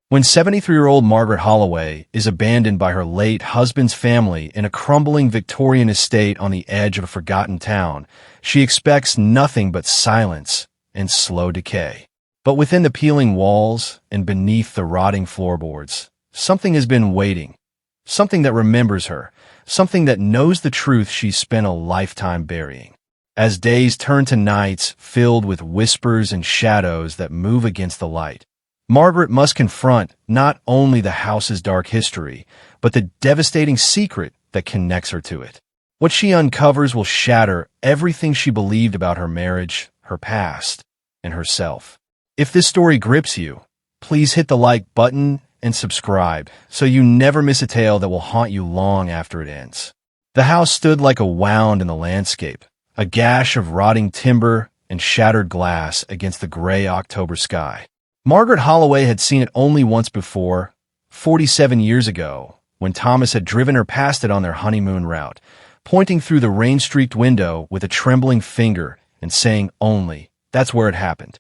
When 73-year-old Margaret Holloway is abandoned by her late husband's family in a crumbling Victorian estate on the edge of a forgotten town, she expects nothing but silence and slow decay. But within the peeling walls and beneath the rotting floorboards, something has been waiting, something that remembers her, something that knows the truth she's spent a lifetime burying. As days turn to nights filled with whispers and shadows that move against the light, Margaret must confront not only the house's dark history, but the devastating secret that connects her to it. What she uncovers will shatter everything she believed about her marriage, her past, and herself. If this story grips you, please hit the like button and subscribe so you never miss a tale that will haunt you long after it ends. The house stood like a wound in the landscape, a gash of rotting timber and shattered glass against the gray October sky. Margaret Holloway had seen it only once before, 47 years ago, when Thomas had driven her past it on their honeymoon route, pointing through the rain-streaked window with a trembling finger and saying only, "That's where it happened."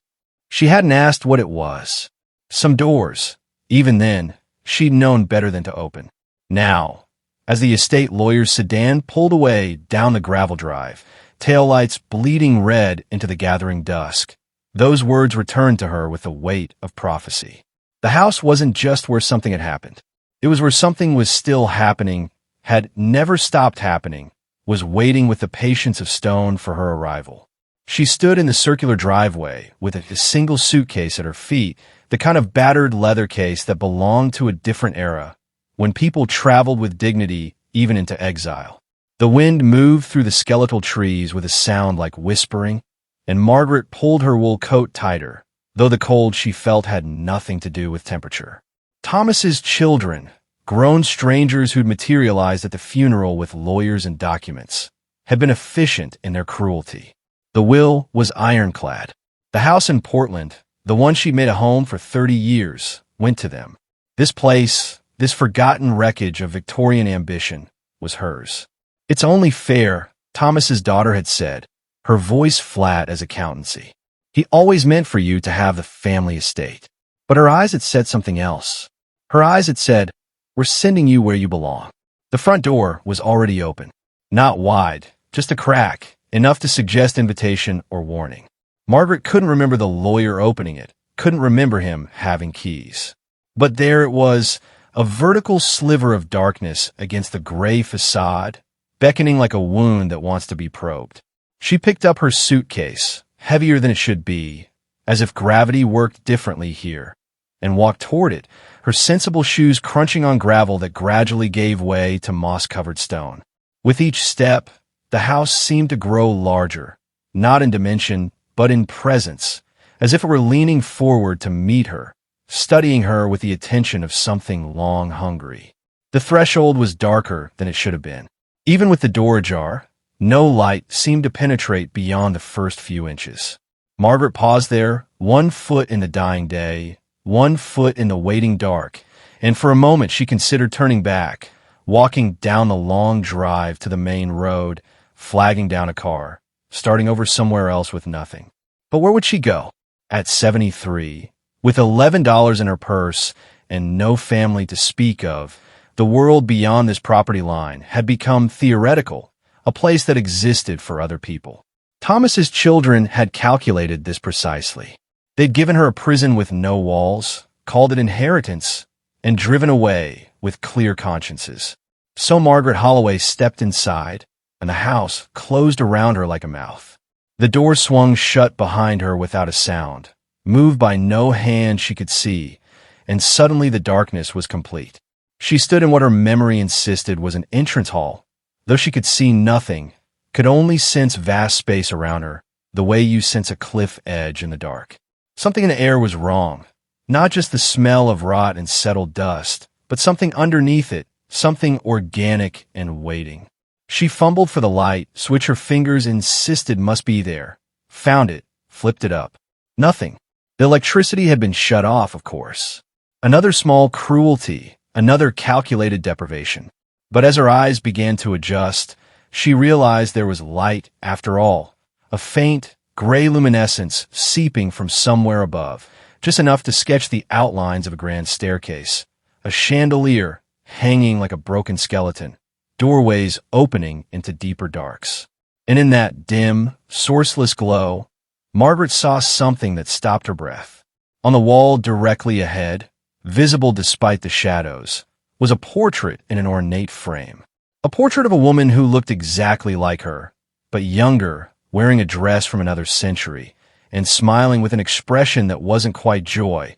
She hadn't asked what it was. Some doors. Even then, she'd known better than to open. Now, as the estate lawyer's sedan pulled away down the gravel drive, taillights bleeding red into the gathering dusk, those words returned to her with the weight of prophecy. The house wasn't just where something had happened. It was where something was still happening, had never stopped happening, was waiting with the patience of stone for her arrival. She stood in the circular driveway with a single suitcase at her feet, the kind of battered leather case that belonged to a different era, when people traveled with dignity even into exile. The wind moved through the skeletal trees with a sound like whispering, and Margaret pulled her wool coat tighter, though the cold she felt had nothing to do with temperature. Thomas's children, grown strangers who'd materialized at the funeral with lawyers and documents, had been efficient in their cruelty. The will was ironclad. The house in Portland, the one she'd made a home for 30 years, went to them. This place, this forgotten wreckage of Victorian ambition, was hers. "It's only fair," Thomas's daughter had said, her voice flat as accountancy. "He always meant for you to have the family estate." But her eyes had said something else. Her eyes had said, "We're sending you where you belong." The front door was already open. Not wide, just a crack, enough to suggest invitation or warning. Margaret couldn't remember the lawyer opening it, couldn't remember him having keys. But there it was, a vertical sliver of darkness against the gray facade, beckoning like a wound that wants to be probed. She picked up her suitcase, heavier than it should be, as if gravity worked differently here, and walked toward it, her sensible shoes crunching on gravel that gradually gave way to moss-covered stone. With each step, the house seemed to grow larger, not in dimension, but in presence, as if it were leaning forward to meet her, studying her with the attention of something long hungry. The threshold was darker than it should have been. Even with the door ajar, no light seemed to penetrate beyond the first few inches. Margaret paused there, 1 foot in the dying day, 1 foot in the waiting dark, and for a moment she considered turning back, walking down the long drive to the main road, flagging down a car, starting over somewhere else with nothing. But where would she go? At 73, with $11 in her purse and no family to speak of, the world beyond this property line had become theoretical, a place that existed for other people. Thomas's children had calculated this precisely. They'd given her a prison with no walls, called it inheritance, and driven away with clear consciences. So Margaret Holloway stepped inside, and the house closed around her like a mouth. The door swung shut behind her without a sound, moved by no hand she could see, and suddenly the darkness was complete. She stood in what her memory insisted was an entrance hall. Though she could see nothing, could only sense vast space around her, the way you sense a cliff edge in the dark. Something in the air was wrong. Not just the smell of rot and settled dust, but something underneath it, something organic and waiting. She fumbled for the light, switch her fingers insisted must be there, found it, flipped it up. Nothing. The electricity had been shut off, of course. Another small cruelty, another calculated deprivation. But as her eyes began to adjust, she realized there was light after all, a faint, gray luminescence seeping from somewhere above, just enough to sketch the outlines of a grand staircase, a chandelier hanging like a broken skeleton, doorways opening into deeper darks. And in that dim, sourceless glow, Margaret saw something that stopped her breath. On the wall directly ahead, visible despite the shadows, was a portrait in an ornate frame. A portrait of a woman who looked exactly like her, but younger, wearing a dress from another century, and smiling with an expression that wasn't quite joy,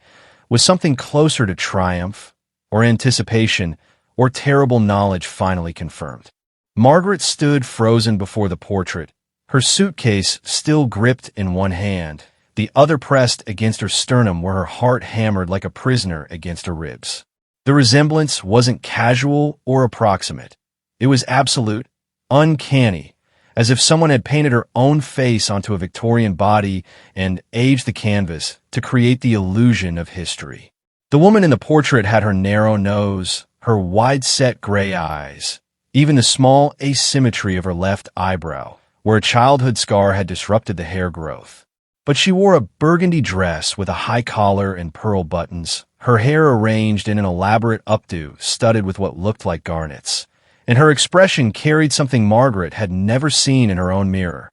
was something closer to triumph, or anticipation, or terrible knowledge finally confirmed. Margaret stood frozen before the portrait, her suitcase still gripped in one hand, the other pressed against her sternum where her heart hammered like a prisoner against her ribs. The resemblance wasn't casual or approximate. It was absolute, uncanny, as if someone had painted her own face onto a Victorian body and aged the canvas to create the illusion of history. The woman in the portrait had her narrow nose, her wide-set gray eyes, even the small asymmetry of her left eyebrow, where a childhood scar had disrupted the hair growth. But she wore a burgundy dress with a high collar and pearl buttons, her hair arranged in an elaborate updo studded with what looked like garnets. And her expression carried something Margaret had never seen in her own mirror,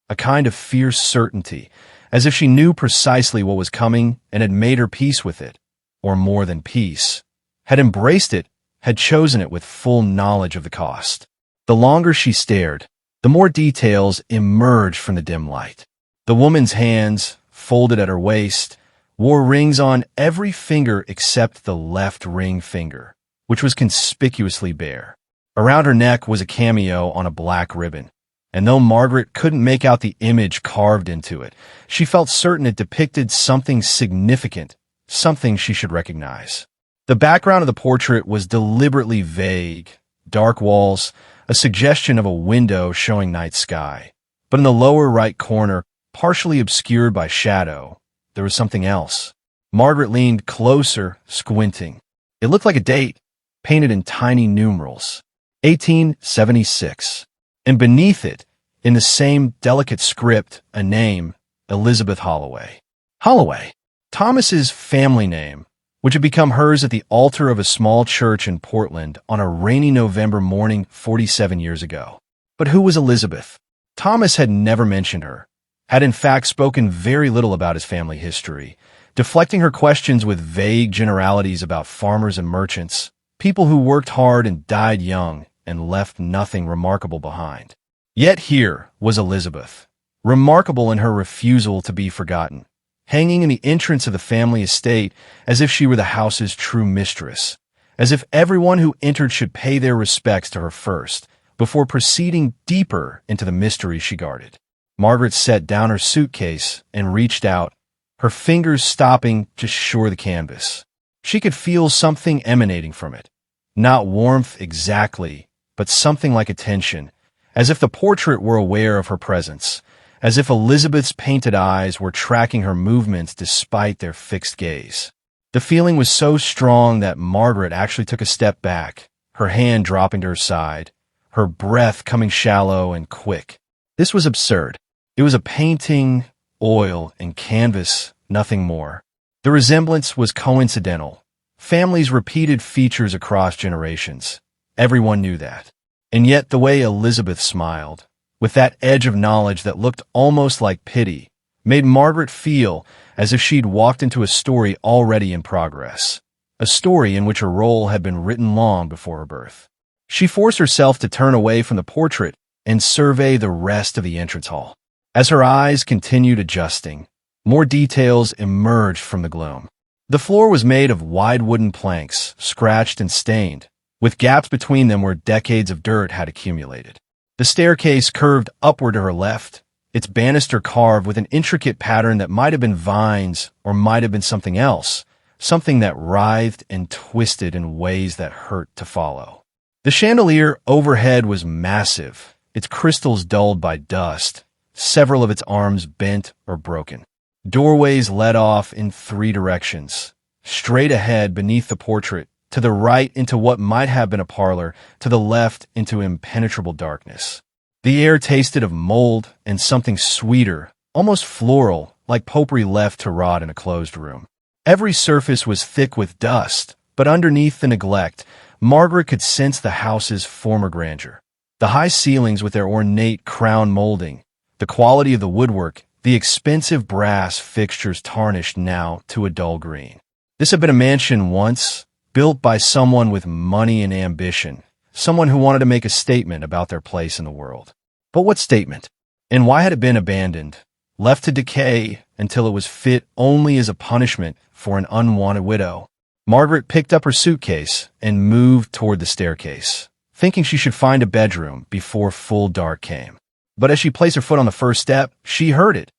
a kind of fierce certainty, as if she knew precisely what was coming and had made her peace with it, or more than peace, had embraced it, had chosen it with full knowledge of the cost. The longer she stared, the more details emerged from the dim light. The woman's hands, folded at her waist, wore rings on every finger except the left ring finger, which was conspicuously bare. Around her neck was a cameo on a black ribbon, and though Margaret couldn't make out the image carved into it, she felt certain it depicted something significant, something she should recognize. The background of the portrait was deliberately vague, dark walls, a suggestion of a window showing night sky. But in the lower right corner, partially obscured by shadow, there was something else. Margaret leaned closer, squinting. It looked like a date, painted in tiny numerals. 1876. And beneath it, in the same delicate script, a name, Elizabeth Holloway. Holloway, Thomas's family name, which had become hers at the altar of a small church in Portland on a rainy November morning 47 years ago. But who was Elizabeth? Thomas had never mentioned her, had in fact spoken very little about his family history, deflecting her questions with vague generalities about farmers and merchants, people who worked hard and died young and left nothing remarkable behind. Yet here was Elizabeth, remarkable in her refusal to be forgotten, hanging in the entrance of the family estate as if she were the house's true mistress, as if everyone who entered should pay their respects to her first, before proceeding deeper into the mystery she guarded. Margaret set down her suitcase and reached out, her fingers stopping to shore the canvas. She could feel something emanating from it. Not warmth exactly, but something like attention, as if the portrait were aware of her presence, as if Elizabeth's painted eyes were tracking her movements despite their fixed gaze. The feeling was so strong that Margaret actually took a step back, her hand dropping to her side, her breath coming shallow and quick. This was absurd. It was a painting, oil, and canvas, nothing more. The resemblance was coincidental. Families repeated features across generations. Everyone knew that. And yet the way Elizabeth smiled, with that edge of knowledge that looked almost like pity, made Margaret feel as if she'd walked into a story already in progress, a story in which her role had been written long before her birth. She forced herself to turn away from the portrait and survey the rest of the entrance hall. As her eyes continued adjusting, more details emerged from the gloom. The floor was made of wide wooden planks, scratched and stained, with gaps between them where decades of dirt had accumulated. The staircase curved upward to her left, its banister carved with an intricate pattern that might have been vines or might have been something else, something that writhed and twisted in ways that hurt to follow. The chandelier overhead was massive, its crystals dulled by dust, several of its arms bent or broken. Doorways led off in three directions, straight ahead beneath the portrait, to the right into what might have been a parlor, to the left into impenetrable darkness. The air tasted of mold and something sweeter, almost floral, like potpourri left to rot in a closed room. Every surface was thick with dust, but underneath the neglect, Margaret could sense the house's former grandeur. The high ceilings with their ornate crown molding, the quality of the woodwork, the expensive brass fixtures tarnished now to a dull green. This had been a mansion once, built by someone with money and ambition, someone who wanted to make a statement about their place in the world. But what statement? And why had it been abandoned, left to decay until it was fit only as a punishment for an unwanted widow? Margaret picked up her suitcase and moved toward the staircase, thinking she should find a bedroom before full dark came. But as she placed her foot on the first step, she heard it.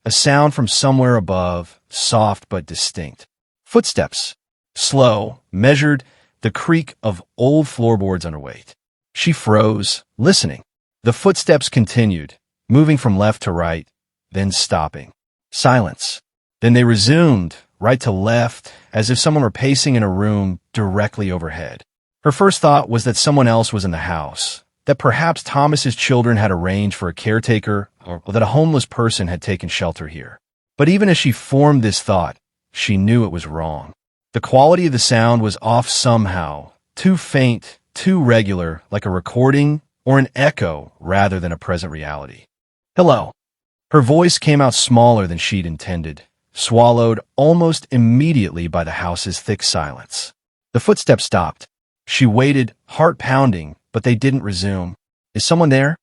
A sound from somewhere above, soft but distinct. Footsteps. Slow, measured, the creak of old floorboards under weight. She froze, listening. The footsteps continued, moving from left to right, then stopping. Silence. Then they resumed, right to left, as if someone were pacing in a room directly overhead. Her first thought was that someone else was in the house, that perhaps Thomas's children had arranged for a caretaker, or that a homeless person had taken shelter here. But even as she formed this thought, she knew it was wrong. The quality of the sound was off somehow, too faint, too regular, like a recording or an echo rather than a present reality. Hello. Her voice came out smaller than she'd intended, swallowed almost immediately by the house's thick silence. The footsteps stopped. She waited, heart pounding, but they didn't resume. Is someone there?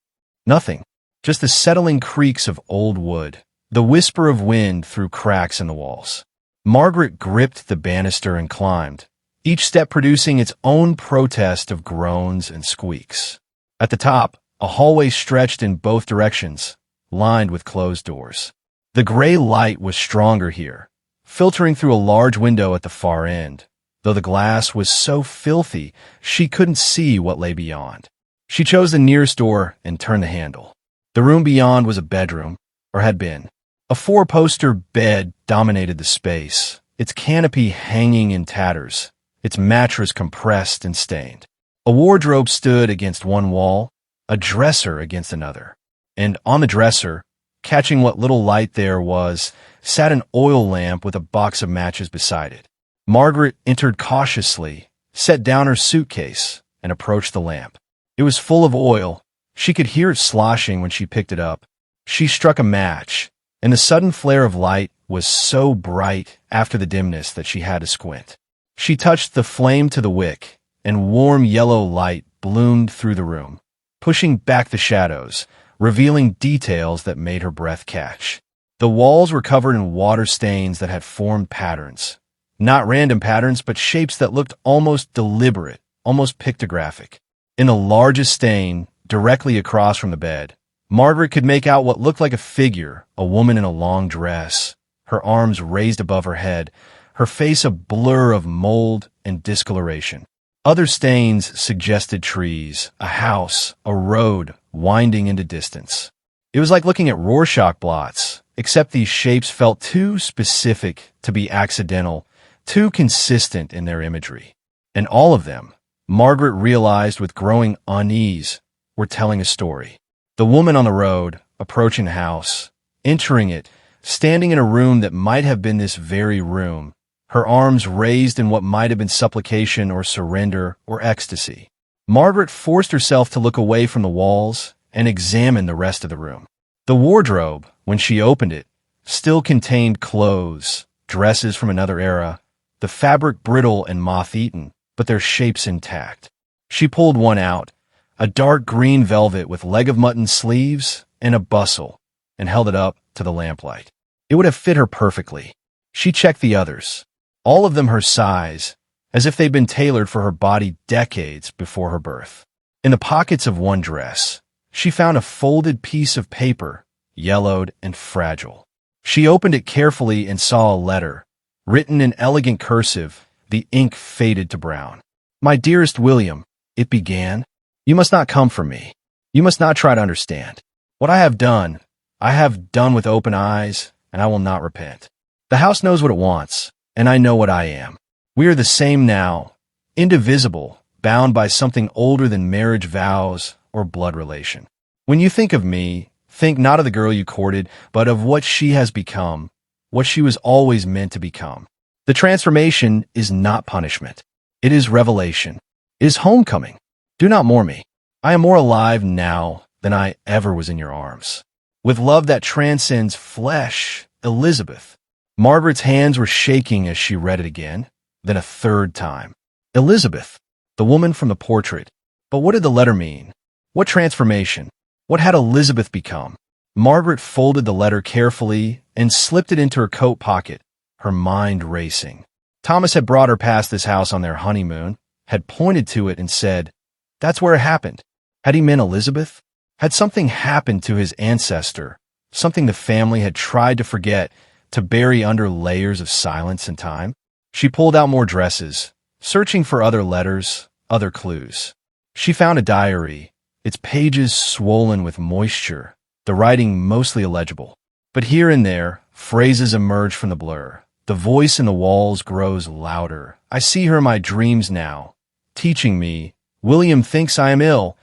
Nothing. Just the settling creaks of old wood, the whisper of wind through cracks in the walls. Margaret gripped the banister and climbed, each step producing its own protest of groans and squeaks. At the top, a hallway stretched in both directions, lined with closed doors. The gray light was stronger here, filtering through a large window at the far end, though the glass was so filthy she couldn't see what lay beyond. She chose the nearest door and turned the handle. The room beyond was a bedroom, or had been. A four-poster bed dominated the space, its canopy hanging in tatters, its mattress compressed and stained. A wardrobe stood against one wall, a dresser against another, and on the dresser, catching what little light there was, sat an oil lamp with a box of matches beside it. Margaret entered cautiously, set down her suitcase, and approached the lamp. It was full of oil. She could hear it sloshing when she picked it up. She struck a match, and the sudden flare of light was so bright after the dimness that she had to squint. She touched the flame to the wick, and warm yellow light bloomed through the room, pushing back the shadows, revealing details that made her breath catch. The walls were covered in water stains that had formed patterns. Not random patterns, but shapes that looked almost deliberate, almost pictographic. In the largest stain, directly across from the bed, Margaret could make out what looked like a figure, a woman in a long dress, her arms raised above her head, her face a blur of mold and discoloration. Other stains suggested trees, a house, a road winding into distance. It was like looking at Rorschach blots, except these shapes felt too specific to be accidental, too consistent in their imagery. And all of them, Margaret realized with growing unease, were telling a story. The woman on the road, approaching the house, entering it, standing in a room that might have been this very room, her arms raised in what might have been supplication or surrender or ecstasy. Margaret forced herself to look away from the walls and examine the rest of the room. The wardrobe, when she opened it, still contained clothes, dresses from another era, the fabric brittle and moth-eaten, but their shapes intact. She pulled one out, a dark green velvet with leg of mutton sleeves and a bustle, and held it up to the lamplight. It would have fit her perfectly. She checked the others, all of them her size, as if they'd been tailored for her body decades before her birth. In the pockets of one dress, she found a folded piece of paper, yellowed and fragile. She opened it carefully and saw a letter, written in elegant cursive, the ink faded to brown. "My dearest William," it began, "you must not come for me. You must not try to understand. What I have done with open eyes, and I will not repent. The house knows what it wants, and I know what I am. We are the same now, indivisible, bound by something older than marriage vows or blood relation. When you think of me, think not of the girl you courted, but of what she has become, what she was always meant to become. The transformation is not punishment. It is revelation. It is homecoming. Do not mourn me. I am more alive now than I ever was in your arms. With love that transcends flesh, Elizabeth. Margaret's hands were shaking as she read it again, then a third time. Elizabeth, the woman from the portrait. But what did the letter mean? What transformation? What had Elizabeth become? Margaret folded the letter carefully and slipped it into her coat pocket, her mind racing. Thomas had brought her past this house on their honeymoon, had pointed to it and said, "That's where it happened." Had he meant Elizabeth? Had something happened to his ancestor, something the family had tried to forget, to bury under layers of silence and time? She pulled out more dresses, searching for other letters, other clues. She found a diary, its pages swollen with moisture, the writing mostly illegible. But here and there, phrases emerge from the blur. The voice in the walls grows louder. I see her in my dreams now, teaching me, "William thinks I am ill,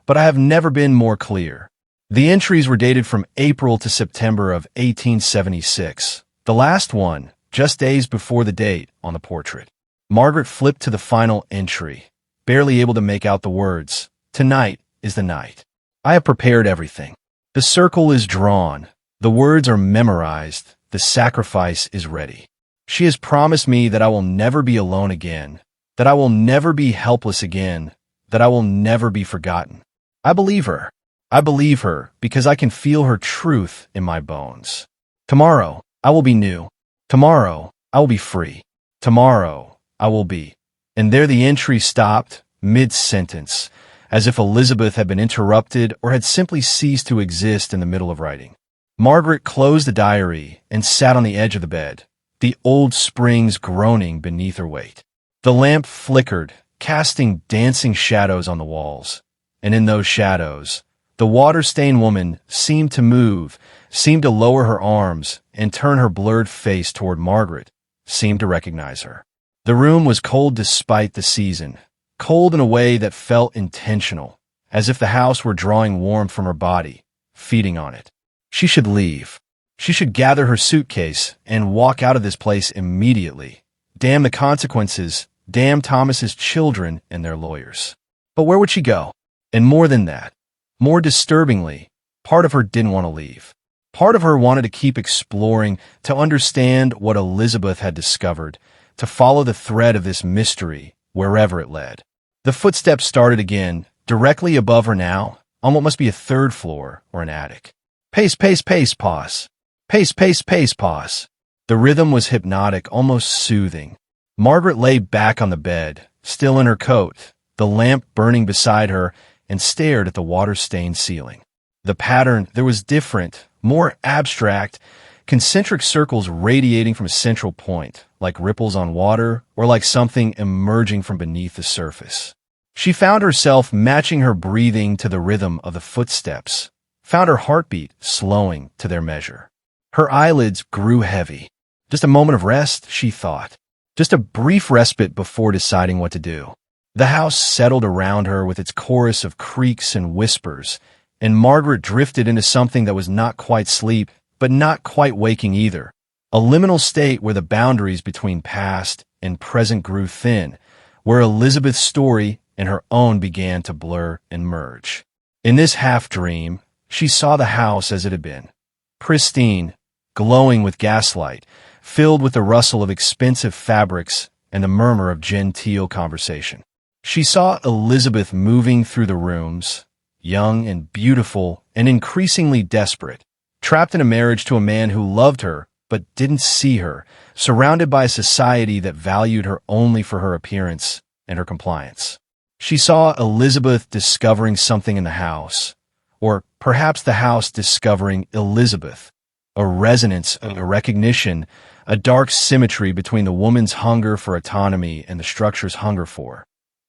but I have never been more clear." The entries were dated from April to September of 1876. The last one, just days before the date on the portrait. Margaret flipped to the final entry, barely able to make out the words. "Tonight is the night. I have prepared everything. The circle is drawn. The words are memorized. The sacrifice is ready. She has promised me that I will never be alone again, that I will never be helpless again, that I will never be forgotten." I believe her. I believe her because I can feel her truth in my bones. Tomorrow, I will be new. Tomorrow, I will be free. Tomorrow, I will be. And there the entry stopped, mid-sentence, as if Elizabeth had been interrupted or had simply ceased to exist in the middle of writing. Margaret closed the diary and sat on the edge of the bed, the old springs groaning beneath her weight. The lamp flickered, casting dancing shadows on the walls. And in those shadows, the water-stained woman seemed to move, seemed to lower her arms and turn her blurred face toward Margaret, seemed to recognize her. The room was cold despite the season, cold in a way that felt intentional, as if the house were drawing warmth from her body, feeding on it. She should leave. She should gather her suitcase and walk out of this place immediately. Damn the consequences, damn Thomas's children and their lawyers. But where would she go? And more than that, more disturbingly, part of her didn't want to leave. Part of her wanted to keep exploring, to understand what Elizabeth had discovered, to follow the thread of this mystery wherever it led. The footsteps started again, directly above her now, on what must be a third floor or an attic. Pace, pace, pace, pause. Pace, pace, pace, pause. The rhythm was hypnotic, almost soothing. Margaret lay back on the bed, still in her coat, the lamp burning beside her, and stared at the water-stained ceiling. The pattern there was different, more abstract, concentric circles radiating from a central point, like ripples on water or like something emerging from beneath the surface. She found herself matching her breathing to the rhythm of the footsteps, found her heartbeat slowing to their measure. Her eyelids grew heavy. Just a moment of rest, she thought. Just a brief respite before deciding what to do. The house settled around her with its chorus of creaks and whispers, and Margaret drifted into something that was not quite sleep, but not quite waking either. A liminal state where the boundaries between past and present grew thin, where Elizabeth's story and her own began to blur and merge. In this half-dream, she saw the house as it had been. Pristine, glowing with gaslight, filled with the rustle of expensive fabrics and the murmur of genteel conversation. She saw Elizabeth moving through the rooms, young and beautiful and increasingly desperate, trapped in a marriage to a man who loved her but didn't see her, surrounded by a society that valued her only for her appearance and her compliance. She saw Elizabeth discovering something in the house, or perhaps the house discovering Elizabeth, a resonance, a recognition, a dark symmetry between the woman's hunger for autonomy and the structure's hunger for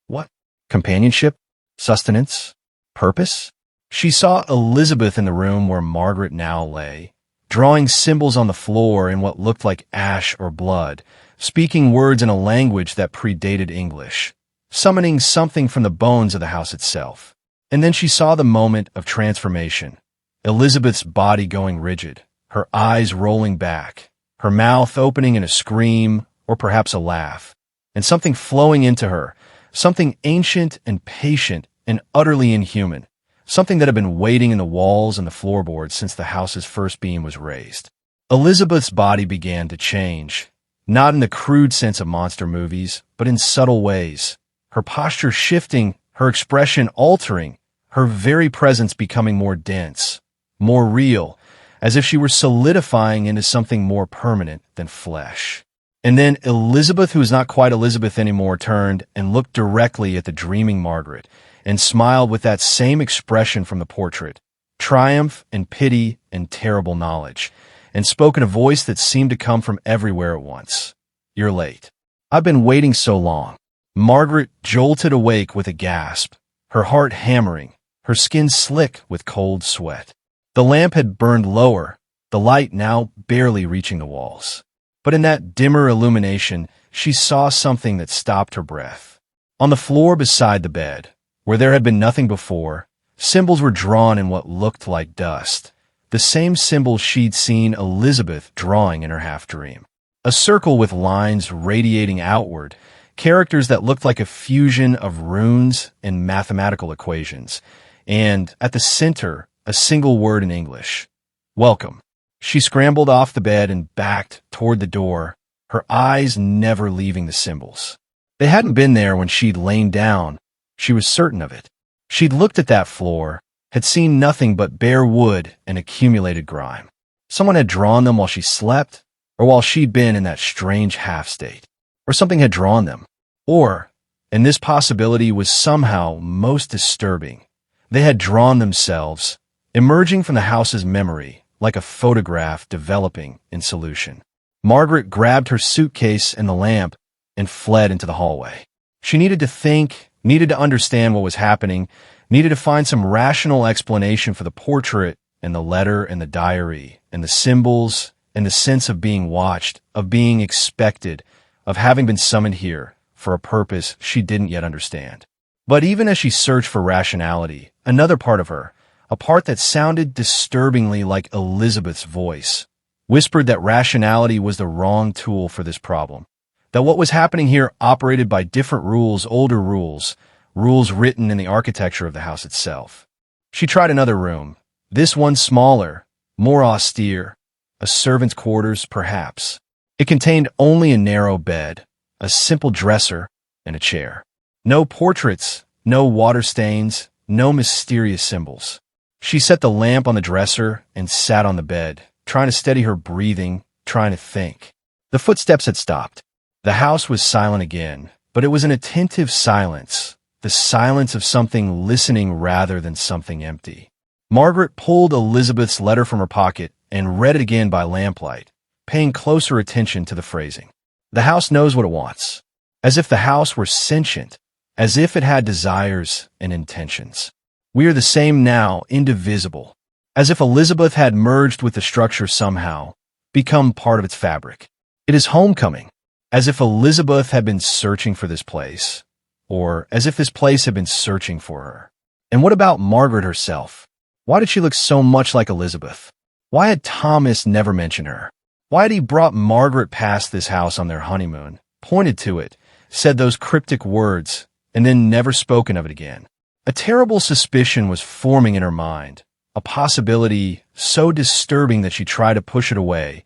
what? Companionship? Sustenance? Purpose? She saw Elizabeth in the room where Margaret now lay, drawing symbols on the floor in what looked like ash or blood, speaking words in a language that predated English, summoning something from the bones of the house itself. And then she saw the moment of transformation, Elizabeth's body going rigid, her eyes rolling back, her mouth opening in a scream or perhaps a laugh, and something flowing into her, something ancient and patient and utterly inhuman, something that had been waiting in the walls and the floorboards since the house's first beam was raised. Elizabeth's body began to change, not in the crude sense of monster movies, but in subtle ways. Her posture shifting, her expression altering, her very presence becoming more dense, more real, as if she were solidifying into something more permanent than flesh. And then Elizabeth, who was not quite Elizabeth anymore, turned and looked directly at the dreaming Margaret and smiled with that same expression from the portrait, triumph and pity and terrible knowledge, and spoke in a voice that seemed to come from everywhere at once. "You're late. I've been waiting so long." Margaret jolted awake with a gasp, her heart hammering, her skin slick with cold sweat. The lamp had burned lower, the light now barely reaching the walls. But in that dimmer illumination, she saw something that stopped her breath. On the floor beside the bed, where there had been nothing before, symbols were drawn in what looked like dust, the same symbols she'd seen Elizabeth drawing in her half-dream. A circle with lines radiating outward, characters that looked like a fusion of runes and mathematical equations, and, at the center, a single word in English: "Welcome." She scrambled off the bed and backed toward the door, her eyes never leaving the symbols. They hadn't been there when she'd lain down. She was certain of it. She'd looked at that floor, had seen nothing but bare wood and accumulated grime. Someone had drawn them while she slept, or while she'd been in that strange half-state. Or something had drawn them. Or, and this possibility was somehow most disturbing, they had drawn themselves, emerging from the house's memory, like a photograph developing in solution. Margaret grabbed her suitcase and the lamp and fled into the hallway. She needed to think, needed to understand what was happening, needed to find some rational explanation for the portrait and the letter and the diary and the symbols and the sense of being watched, of being expected, of having been summoned here for a purpose she didn't yet understand. But even as she searched for rationality, another part of her, a part that sounded disturbingly like Elizabeth's voice, whispered that rationality was the wrong tool for this problem, that what was happening here operated by different rules, older rules, rules written in the architecture of the house itself. She tried another room, this one smaller, more austere, a servant's quarters perhaps. It contained only a narrow bed, a simple dresser, and a chair. No portraits, no water stains, no mysterious symbols. She set the lamp on the dresser and sat on the bed, trying to steady her breathing, trying to think. The footsteps had stopped. The house was silent again, but it was an attentive silence, the silence of something listening rather than something empty. Margaret pulled Elizabeth's letter from her pocket and read it again by lamplight, paying closer attention to the phrasing. The house knows what it wants, as if the house were sentient, as if it had desires and intentions. We are the same now, indivisible, as if Elizabeth had merged with the structure somehow, become part of its fabric. It is homecoming, as if Elizabeth had been searching for this place, or as if this place had been searching for her. And what about Margaret herself? Why did she look so much like Elizabeth? Why had Thomas never mentioned her? Why had he brought Margaret past this house on their honeymoon, pointed to it, said those cryptic words, and then never spoken of it again? A terrible suspicion was forming in her mind, a possibility so disturbing that she tried to push it away,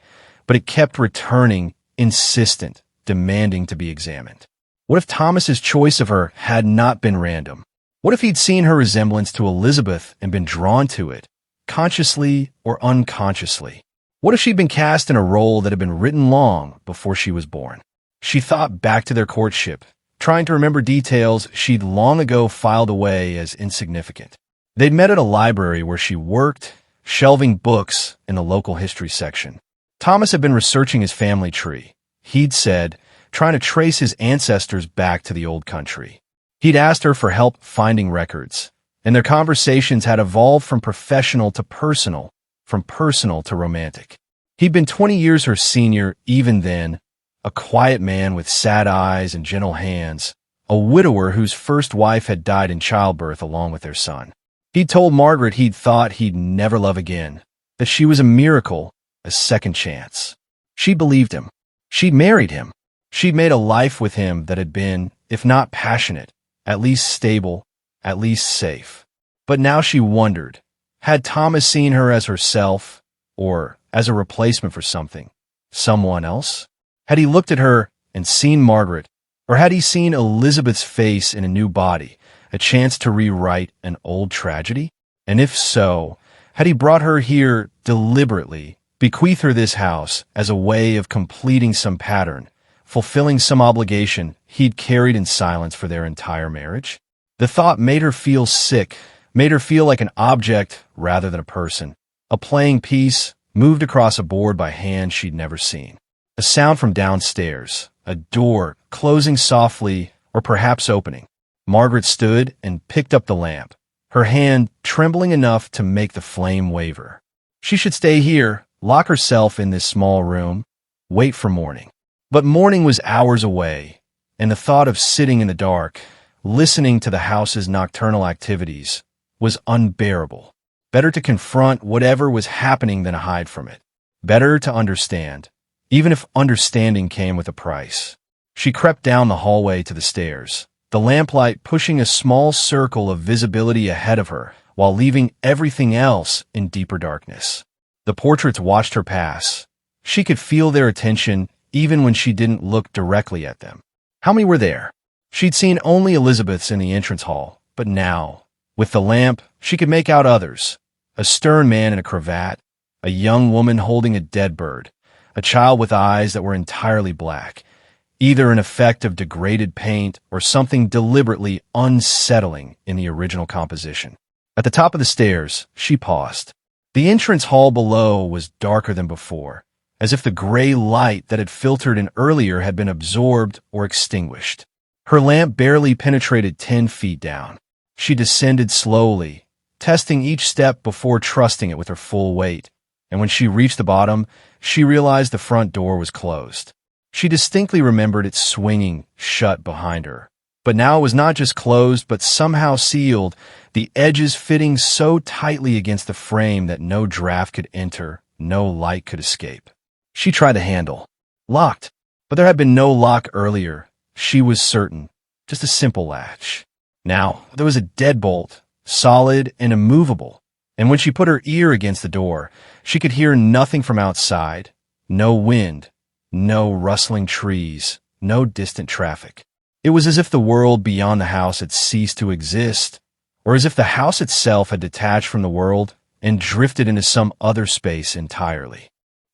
but it kept returning, insistent, demanding to be examined. What if Thomas's choice of her had not been random? What if he'd seen her resemblance to Elizabeth and been drawn to it, consciously or unconsciously? What if she'd been cast in a role that had been written long before she was born? She thought back to their courtship, trying to remember details she'd long ago filed away as insignificant. They'd met at a library where she worked, shelving books in the local history section. Thomas had been researching his family tree, he'd said, trying to trace his ancestors back to the old country. He'd asked her for help finding records, and their conversations had evolved from professional to personal, from personal to romantic. He'd been 20 years her senior even then, a quiet man with sad eyes and gentle hands, a widower whose first wife had died in childbirth along with their son. He'd told Margaret he'd thought he'd never love again, that she was a miracle, a second chance. She believed him. She'd married him. She'd made a life with him that had been, if not passionate, at least stable, at least safe. But now she wondered, had Thomas seen her as herself, or as a replacement for something, someone else? Had he looked at her and seen Margaret, or had he seen Elizabeth's face in a new body, a chance to rewrite an old tragedy? And if so, had he brought her here deliberately, bequeath her this house as a way of completing some pattern, fulfilling some obligation he'd carried in silence for their entire marriage? The thought made her feel sick, made her feel like an object rather than a person, a playing piece moved across a board by hands she'd never seen. A sound from downstairs, a door closing softly or perhaps opening. Margaret stood and picked up the lamp, her hand trembling enough to make the flame waver. She should stay here, lock herself in this small room, wait for morning. But morning was hours away, and the thought of sitting in the dark, listening to the house's nocturnal activities, was unbearable. Better to confront whatever was happening than to hide from it. Better to understand, even if understanding came with a price. She crept down the hallway to the stairs, the lamplight pushing a small circle of visibility ahead of her while leaving everything else in deeper darkness. The portraits watched her pass. She could feel their attention even when she didn't look directly at them. How many were there? She'd seen only Elizabeth's in the entrance hall, but now, with the lamp, she could make out others. A stern man in a cravat, a young woman holding a dead bird, a child with eyes that were entirely black, either an effect of degraded paint or something deliberately unsettling in the original composition. At the top of the stairs, she paused. The entrance hall below was darker than before, as if the gray light that had filtered in earlier had been absorbed or extinguished. Her lamp barely penetrated 10 feet down. She descended slowly, testing each step before trusting it with her full weight, and when she reached the bottom, she realized the front door was closed. She distinctly remembered it swinging shut behind her. But now it was not just closed, but somehow sealed, the edges fitting so tightly against the frame that no draft could enter, no light could escape. She tried the handle. Locked. But there had been no lock earlier. She was certain. Just a simple latch. Now, there was a deadbolt, solid and immovable. And when she put her ear against the door, she could hear nothing from outside. No wind. No rustling trees. No distant traffic. It was as if the world beyond the house had ceased to exist, or as if the house itself had detached from the world and drifted into some other space entirely.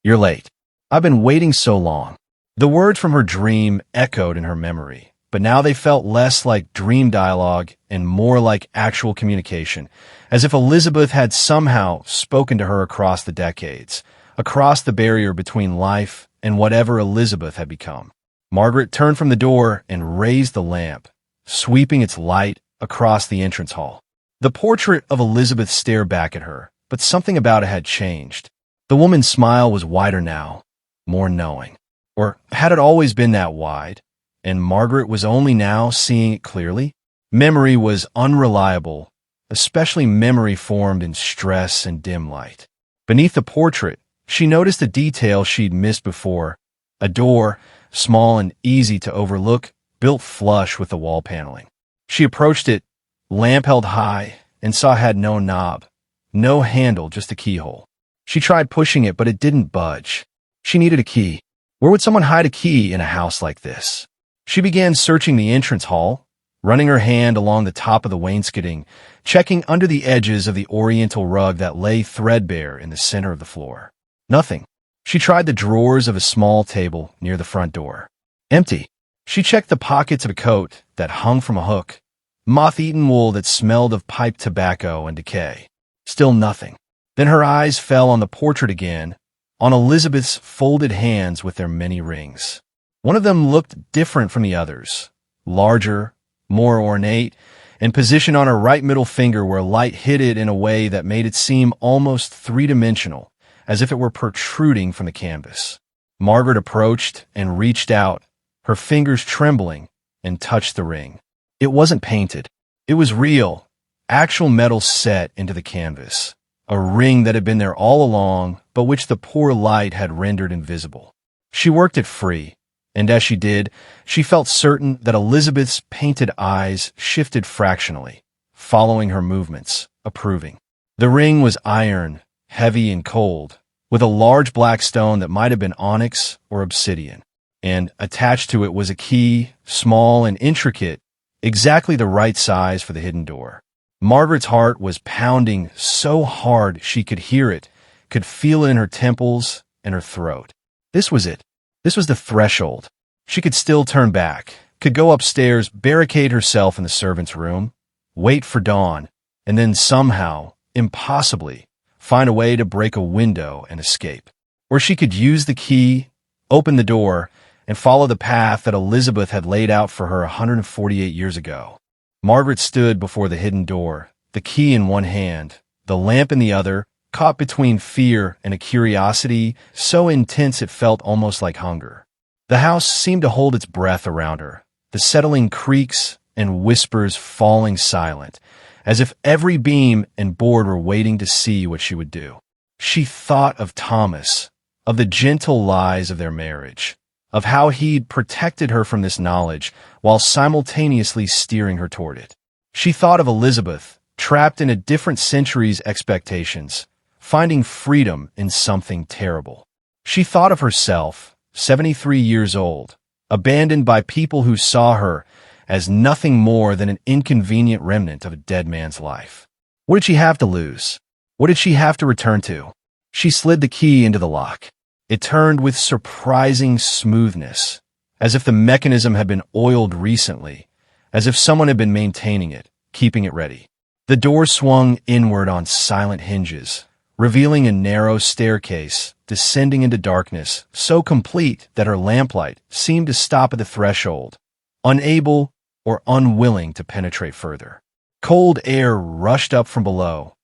"You're late. I've been waiting so long." The words from her dream echoed in her memory, but now they felt less like dream dialogue and more like actual communication, as if Elizabeth had somehow spoken to her across the decades, across the barrier between life and whatever Elizabeth had become. Margaret turned from the door and raised the lamp, sweeping its light across the entrance hall. The portrait of Elizabeth stared back at her, but something about it had changed. The woman's smile was wider now, more knowing. Or had it always been that wide, and Margaret was only now seeing it clearly? Memory was unreliable, especially memory formed in stress and dim light. Beneath the portrait, she noticed a detail she'd missed before, a door, small and easy to overlook, built flush with the wall paneling. She approached it, lamp held high, and saw it had no knob, no handle, just a keyhole. She tried pushing it, but it didn't budge. She needed a key. Where would someone hide a key in a house like this? She began searching the entrance hall, running her hand along the top of the wainscoting, checking under the edges of the oriental rug that lay threadbare in the center of the floor. Nothing. She tried the drawers of a small table near the front door. Empty. She checked the pockets of a coat that hung from a hook, moth-eaten wool that smelled of pipe tobacco and decay. Still nothing. Then her eyes fell on the portrait again, on Elizabeth's folded hands with their many rings. One of them looked different from the others, larger, more ornate, and positioned on her right middle finger where light hit it in a way that made it seem almost three-dimensional, as if it were protruding from the canvas. Margaret approached and reached out, her fingers trembling, and touched the ring. It wasn't painted. It was real, actual metal set into the canvas, a ring that had been there all along, but which the poor light had rendered invisible. She worked it free, And as she did, she felt certain that Elizabeth's painted eyes shifted fractionally, following her movements, approving. The ring was iron, heavy and cold, with a large black stone that might have been onyx or obsidian. And attached to it was a key, small and intricate, exactly the right size for the hidden door. Margaret's heart was pounding so hard she could hear it, could feel it in her temples and her throat. This was it. This was the threshold. She could still turn back, could go upstairs, barricade herself in the servants' room, wait for dawn, and then somehow, impossibly, find a way to break a window and escape. Or she could use the key, open the door, and follow the path that Elizabeth had laid out for her 148 years ago. Margaret stood before the hidden door, the key in one hand, the lamp in the other, caught between fear and a curiosity so intense it felt almost like hunger. The house seemed to hold its breath around her, the settling creaks and whispers falling silent, as if every beam and board were waiting to see what she would do. She thought of Thomas, of the gentle lies of their marriage, of how he'd protected her from this knowledge while simultaneously steering her toward it. She thought of Elizabeth, trapped in a different century's expectations, finding freedom in something terrible. She thought of herself, 73 years old, abandoned by people who saw her as nothing more than an inconvenient remnant of a dead man's life. What did she have to lose? What did she have to return to? She slid the key into the lock. It turned with surprising smoothness, as if the mechanism had been oiled recently, as if someone had been maintaining it, keeping it ready. The door swung inward on silent hinges, revealing a narrow staircase descending into darkness so complete that her lamplight seemed to stop at the threshold, unable or unwilling to penetrate further. Cold air rushed up from below,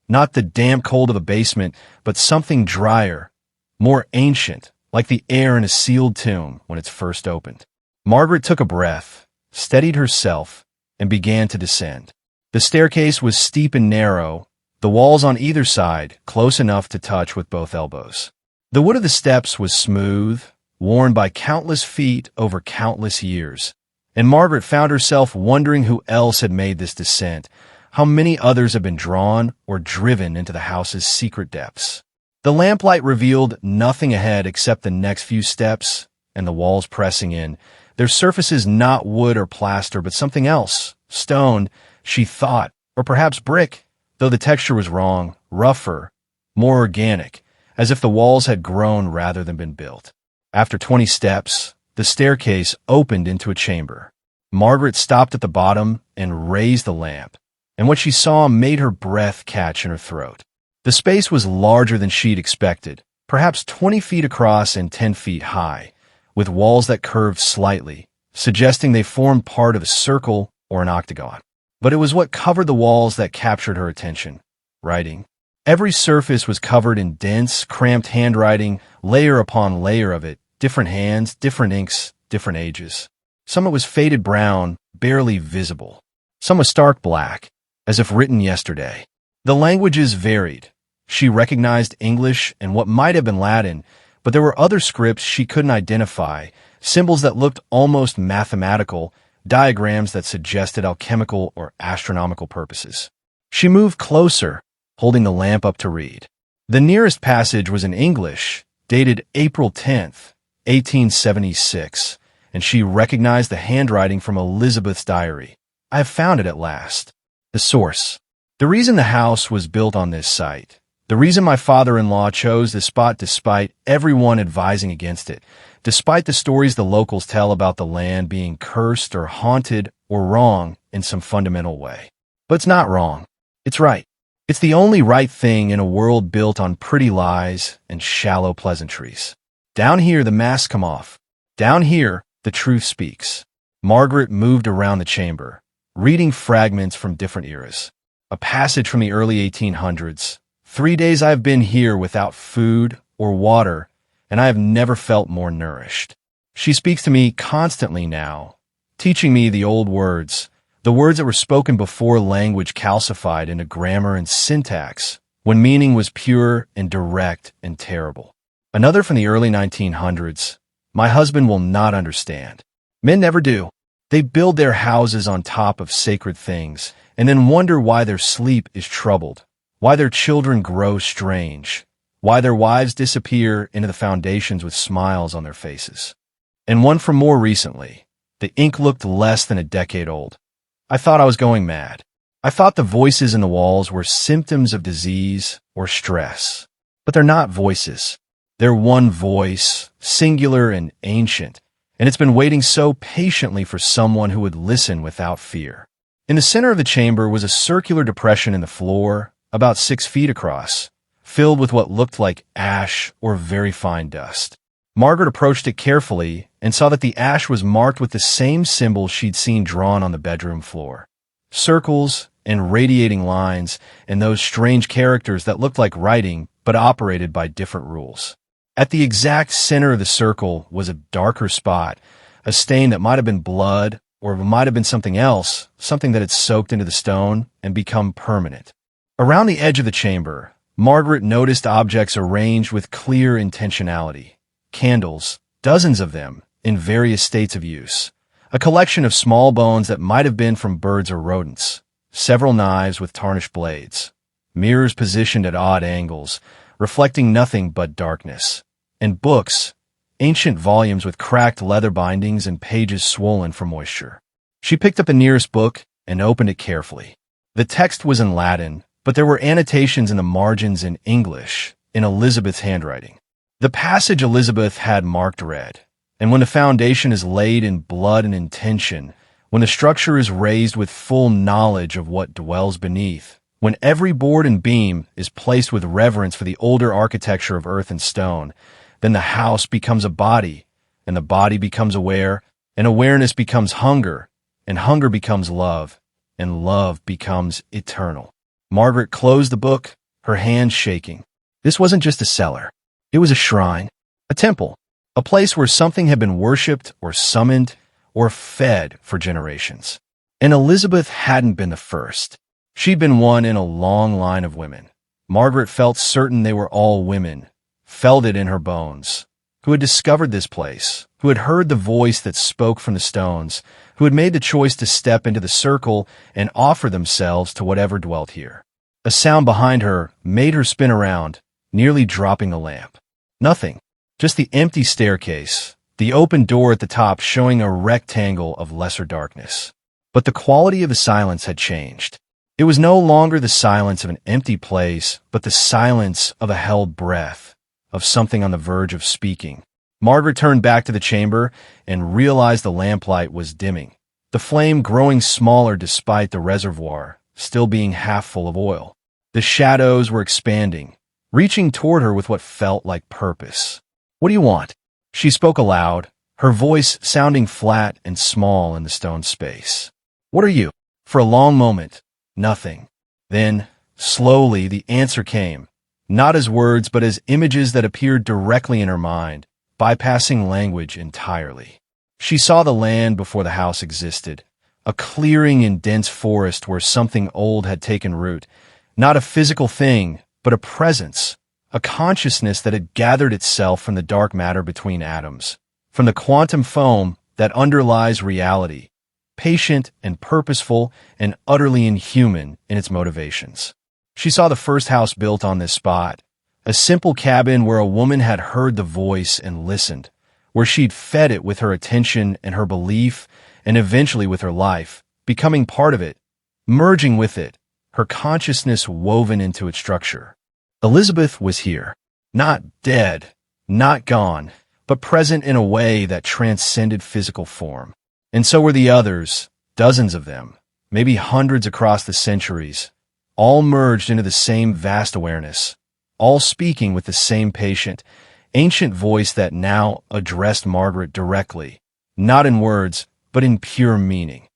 not the damp cold of a basement, but something drier, more ancient, like the air in a sealed tomb when it's first opened. Margaret took a breath, steadied herself, and began to descend. The staircase was steep and narrow, the walls on either side close enough to touch with both elbows. The wood of the steps was smooth, worn by countless feet over countless years, and Margaret found herself wondering who else had made this descent, how many others had been drawn or driven into the house's secret depths. The lamplight revealed nothing ahead except the next few steps and the walls pressing in, their surfaces not wood or plaster but something else, stone, she thought, or perhaps brick, though the texture was wrong, rougher, more organic, as if the walls had grown rather than been built. After 20 steps, the staircase opened into a chamber. Margaret stopped at the bottom and raised the lamp, and what she saw made her breath catch in her throat. The space was larger than she'd expected, perhaps 20 feet across and 10 feet high, with walls that curved slightly, suggesting they formed part of a circle or an octagon. But it was what covered the walls that captured her attention: writing. Every surface was covered in dense, cramped handwriting, layer upon layer of it, different hands, different inks, different ages. Some it was faded brown, barely visible. Some was stark black, as if written yesterday. The languages varied. She recognized English and what might have been Latin, but there were other scripts she couldn't identify, symbols that looked almost mathematical, diagrams that suggested alchemical or astronomical purposes. She moved closer, holding the lamp up to read. The nearest passage was in English, dated April 10th, 1876, and she recognized the handwriting from Elizabeth's diary. I have found it at last. The source. The reason the house was built on this site, the reason my father-in-law chose this spot despite everyone advising against it, despite the stories the locals tell about the land being cursed or haunted or wrong in some fundamental way. But it's not wrong. It's right. It's the only right thing in a world built on pretty lies and shallow pleasantries. Down here, the masks come off. Down here, the truth speaks. Margaret moved around the chamber, reading fragments from different eras. A passage from the early 1800s. 3 days I've been here without food or water, and I have never felt more nourished. She speaks to me constantly now, teaching me the old words, the words that were spoken before language calcified into grammar and syntax, when meaning was pure and direct and terrible. Another from the early 1900s. My husband will not understand. Men never do. They build their houses on top of sacred things and then wonder why their sleep is troubled, why their children grow strange, why their wives disappear into the foundations with smiles on their faces. And one from more recently. The ink looked less than a decade old. I thought I was going mad. I thought the voices in the walls were symptoms of disease or stress. But they're not voices. They're one voice, singular and ancient, and it's been waiting so patiently for someone who would listen without fear. In the center of the chamber was a circular depression in the floor, about 6 feet across, filled with what looked like ash or very fine dust. Margaret approached it carefully and saw that the ash was marked with the same symbols she'd seen drawn on the bedroom floor. Circles and radiating lines and those strange characters that looked like writing but operated by different rules. At the exact center of the circle was a darker spot, a stain that might have been blood or it might have been something else, something that had soaked into the stone and become permanent. Around the edge of the chamber, Margaret noticed objects arranged with clear intentionality. Candles, dozens of them, in various states of use. A collection of small bones that might have been from birds or rodents. Several knives with tarnished blades. Mirrors positioned at odd angles, reflecting nothing but darkness. And books, ancient volumes with cracked leather bindings and pages swollen from moisture. She picked up the nearest book and opened it carefully. The text was in Latin, but there were annotations in the margins in English, in Elizabeth's handwriting. The passage Elizabeth had marked read, and when the foundation is laid in blood and intention, when the structure is raised with full knowledge of what dwells beneath, when every board and beam is placed with reverence for the older architecture of earth and stone, then the house becomes a body, and the body becomes aware, and awareness becomes hunger, and hunger becomes love, and love becomes eternal. Margaret closed the book, her hands shaking. This wasn't just a cellar. It was a shrine, a temple, a place where something had been worshipped or summoned or fed for generations. And Elizabeth hadn't been the first. She'd been one in a long line of women. Margaret felt certain they were all women, felt it in her bones, who had discovered this place, who had heard the voice that spoke from the stones, who had made the choice to step into the circle and offer themselves to whatever dwelt here. A sound behind her made her spin around, nearly dropping the lamp. Nothing, just the empty staircase, the open door at the top showing a rectangle of lesser darkness. But the quality of the silence had changed. It was no longer the silence of an empty place, but the silence of a held breath, of something on the verge of speaking. Margaret turned back to the chamber and realized the lamplight was dimming, the flame growing smaller despite the reservoir still being half full of oil. The shadows were expanding, reaching toward her with what felt like purpose. "What do you want?" She spoke aloud, her voice sounding flat and small in the stone space. "What are you?" For a long moment, nothing. Then, slowly, the answer came, not as words but as images that appeared directly in her mind, bypassing language entirely. She saw the land before the house existed, a clearing in dense forest where something old had taken root, not a physical thing, but a presence, a consciousness that had gathered itself from the dark matter between atoms, from the quantum foam that underlies reality, patient and purposeful and utterly inhuman in its motivations. She saw the first house built on this spot, a simple cabin where a woman had heard the voice and listened, where she'd fed it with her attention and her belief, and eventually with her life, becoming part of it, merging with it, her consciousness woven into its structure. Elizabeth was here, not dead, not gone, but present in a way that transcended physical form. And so were the others, dozens of them, maybe hundreds across the centuries, all merged into the same vast awareness, all speaking with the same patient, ancient voice that now addressed Margaret directly, not in words, but in pure meaning.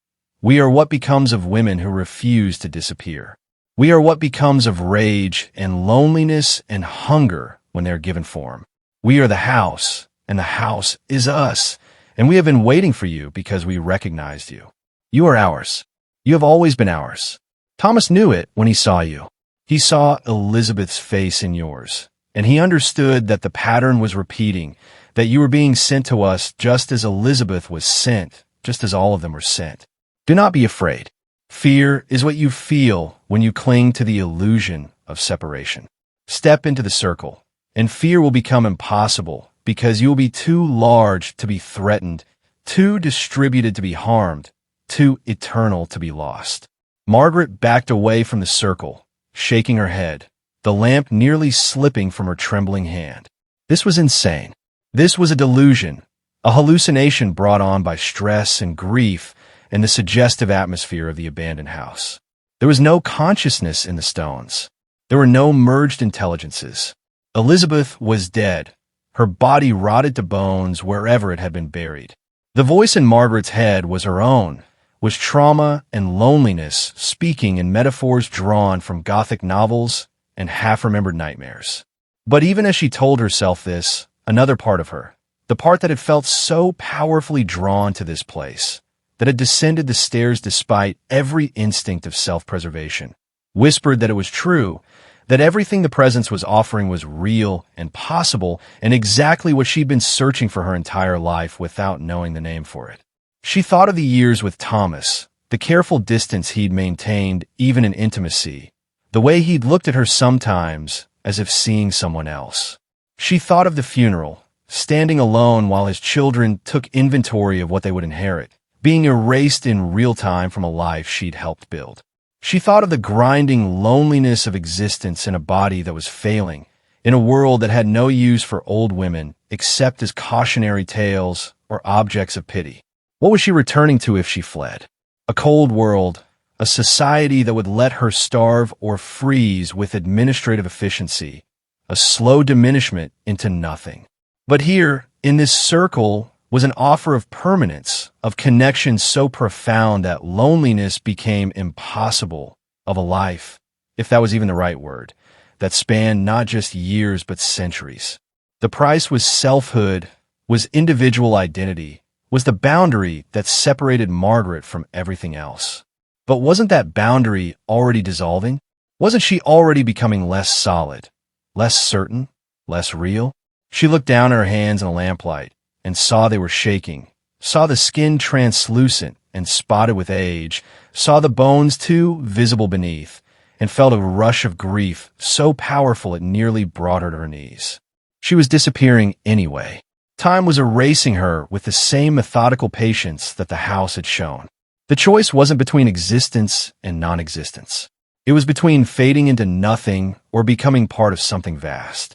We are what becomes of women who refuse to disappear. We are what becomes of rage and loneliness and hunger when they are given form. We are the house, and the house is us, and we have been waiting for you because we recognized you. You are ours. You have always been ours. Thomas knew it when he saw you. He saw Elizabeth's face in yours, and he understood that the pattern was repeating, that you were being sent to us just as Elizabeth was sent, just as all of them were sent. Do not be afraid. Fear is what you feel when you cling to the illusion of separation. Step into the circle, and fear will become impossible because you will be too large to be threatened, too distributed to be harmed, too eternal to be lost. Margaret backed away from the circle, shaking her head, the lamp nearly slipping from her trembling hand. This was insane. This was a delusion, a hallucination brought on by stress and grief and the suggestive atmosphere of the abandoned house. There was no consciousness in the stones. There were no merged intelligences. Elizabeth was dead, her body rotted to bones wherever it had been buried. The voice in Margaret's head was her own, was trauma and loneliness speaking in metaphors drawn from Gothic novels and half-remembered nightmares. But even as she told herself this, another part of her, the part that had felt so powerfully drawn to this place, that had descended the stairs despite every instinct of self-preservation, whispered that it was true, that everything the presence was offering was real and possible and exactly what she'd been searching for her entire life without knowing the name for it. She thought of the years with Thomas, the careful distance he'd maintained even in intimacy, the way he'd looked at her sometimes as if seeing someone else. She thought of the funeral, standing alone while his children took inventory of what they would inherit, being erased in real time from a life she'd helped build. She thought of the grinding loneliness of existence in a body that was failing, in a world that had no use for old women except as cautionary tales or objects of pity. What was she returning to if she fled? A cold world, a society that would let her starve or freeze with administrative efficiency, a slow diminishment into nothing. But here, in this circle, was an offer of permanence, of connection so profound that loneliness became impossible, of a life, if that was even the right word, that spanned not just years but centuries. The price was selfhood, was individual identity, was the boundary that separated Margaret from everything else. But wasn't that boundary already dissolving? Wasn't she already becoming less solid, less certain, less real? She looked down at her hands in the lamplight and saw they were shaking, saw the skin translucent and spotted with age, saw the bones too visible beneath, and felt a rush of grief so powerful it nearly brought her to her knees. She was disappearing anyway. Time was erasing her with the same methodical patience that the house had shown. The choice wasn't between existence and non-existence. It was between fading into nothing or becoming part of something vast.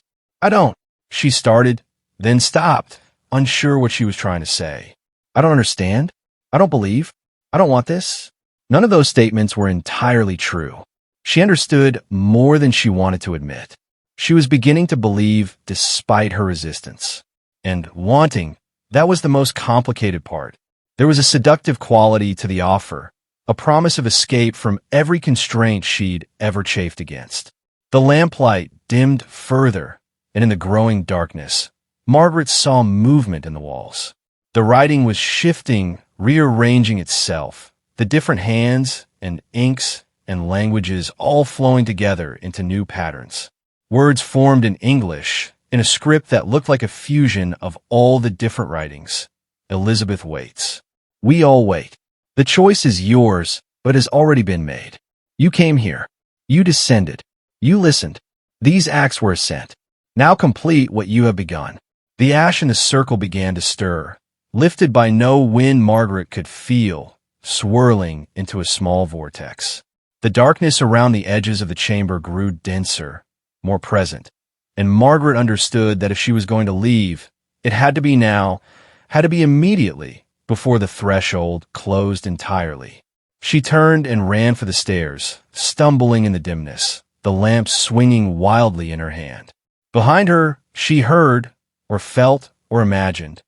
She started, then stopped, unsure what she was trying to say. I don't understand. I don't believe. I don't want this. None of those statements were entirely true. She understood more than she wanted to admit. She was beginning to believe despite her resistance. And wanting, that was the most complicated part. There was a seductive quality to the offer, a promise of escape from every constraint she'd ever chafed against. The lamplight dimmed further, and in the growing darkness, Margaret saw movement in the walls. The writing was shifting, rearranging itself, the different hands and inks and languages all flowing together into new patterns. Words formed in English, in a script that looked like a fusion of all the different writings. Elizabeth waits. We all wait. The choice is yours, but has already been made. You came here. You descended. You listened. These acts were a scent. Now complete what you have begun. The ash in the circle began to stir, lifted by no wind Margaret could feel, swirling into a small vortex. The darkness around the edges of the chamber grew denser, more present, and Margaret understood that if she was going to leave, it had to be now, had to be immediately, before the threshold closed entirely. She turned and ran for the stairs, stumbling in the dimness, the lamp swinging wildly in her hand. Behind her, she heard, or felt, or imagined,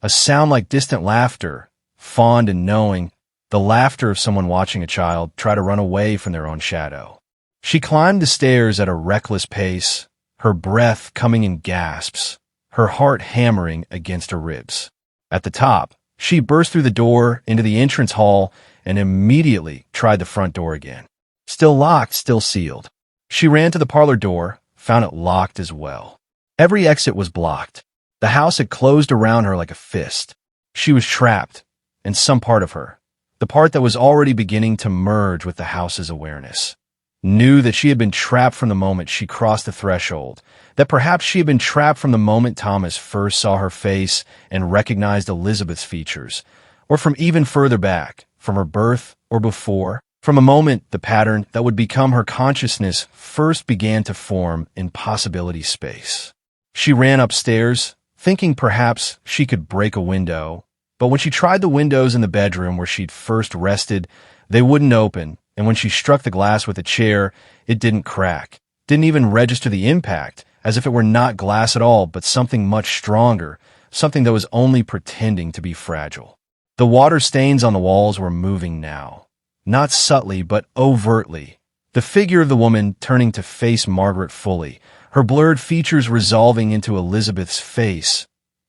a sound like distant laughter, fond and knowing, the laughter of someone watching a child try to run away from their own shadow. She climbed the stairs at a reckless pace, her breath coming in gasps, her heart hammering against her ribs. At the top, she burst through the door into the entrance hall and immediately tried the front door again. Still locked, still sealed. She ran to the parlor door, found it locked as well. Every exit was blocked. The house had closed around her like a fist. She was trapped, and some part of her, the part that was already beginning to merge with the house's awareness, knew that she had been trapped from the moment she crossed the threshold, that perhaps she had been trapped from the moment Thomas first saw her face and recognized Elizabeth's features, or from even further back, from her birth or before, from a moment the pattern that would become her consciousness first began to form in possibility space. She ran upstairs, thinking perhaps she could break a window, but when she tried the windows in the bedroom where she'd first rested, they wouldn't open, and when she struck the glass with a chair, it didn't crack, didn't even register the impact, as if it were not glass at all, but something much stronger, something that was only pretending to be fragile. The water stains on the walls were moving now, not subtly, but overtly. The figure of the woman turning to face Margaret fully, her blurred features resolving into Elizabeth's face,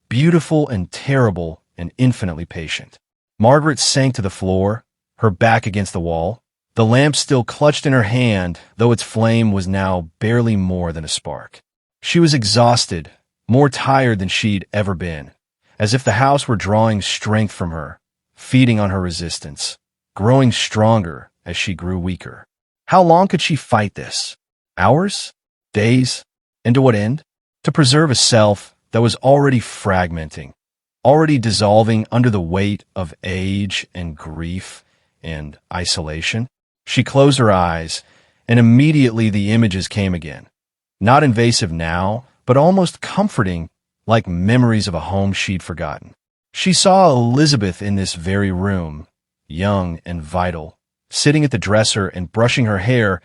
beautiful and terrible and infinitely patient. Margaret sank to the floor, her back against the wall, the lamp still clutched in her hand, though its flame was now barely more than a spark. She was exhausted, more tired than she'd ever been, as if the house were drawing strength from her, feeding on her resistance, growing stronger as she grew weaker. How long could she fight this? Hours? Days? And to what end? To preserve a self that was already fragmenting, already dissolving under the weight of age and grief and isolation. She closed her eyes, and immediately the images came again. Not invasive now, but almost comforting, like memories of a home she'd forgotten. She saw Elizabeth in this very room, young and vital, sitting at the dresser and brushing her hair,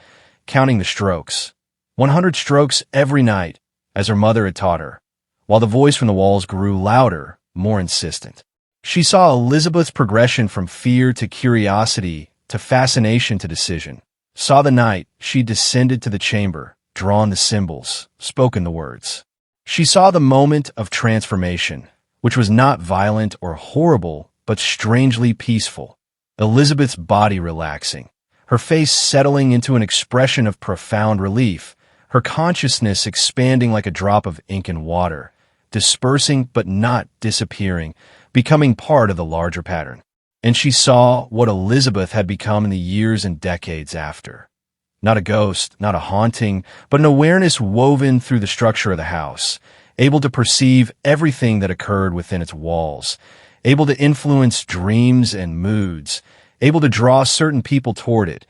counting the strokes. 100 strokes every night, as her mother had taught her, while the voice from the walls grew louder, more insistent. She saw Elizabeth's progression from fear to curiosity to fascination to decision, saw the night she descended to the chamber, drawn the symbols, spoken the words. She saw the moment of transformation, which was not violent or horrible, but strangely peaceful. Elizabeth's body relaxing, her face settling into an expression of profound relief, her consciousness expanding like a drop of ink in water, dispersing but not disappearing, becoming part of the larger pattern. And she saw what Elizabeth had become in the years and decades after. Not a ghost, not a haunting, but an awareness woven through the structure of the house, able to perceive everything that occurred within its walls, able to influence dreams and moods, able to draw certain people toward it,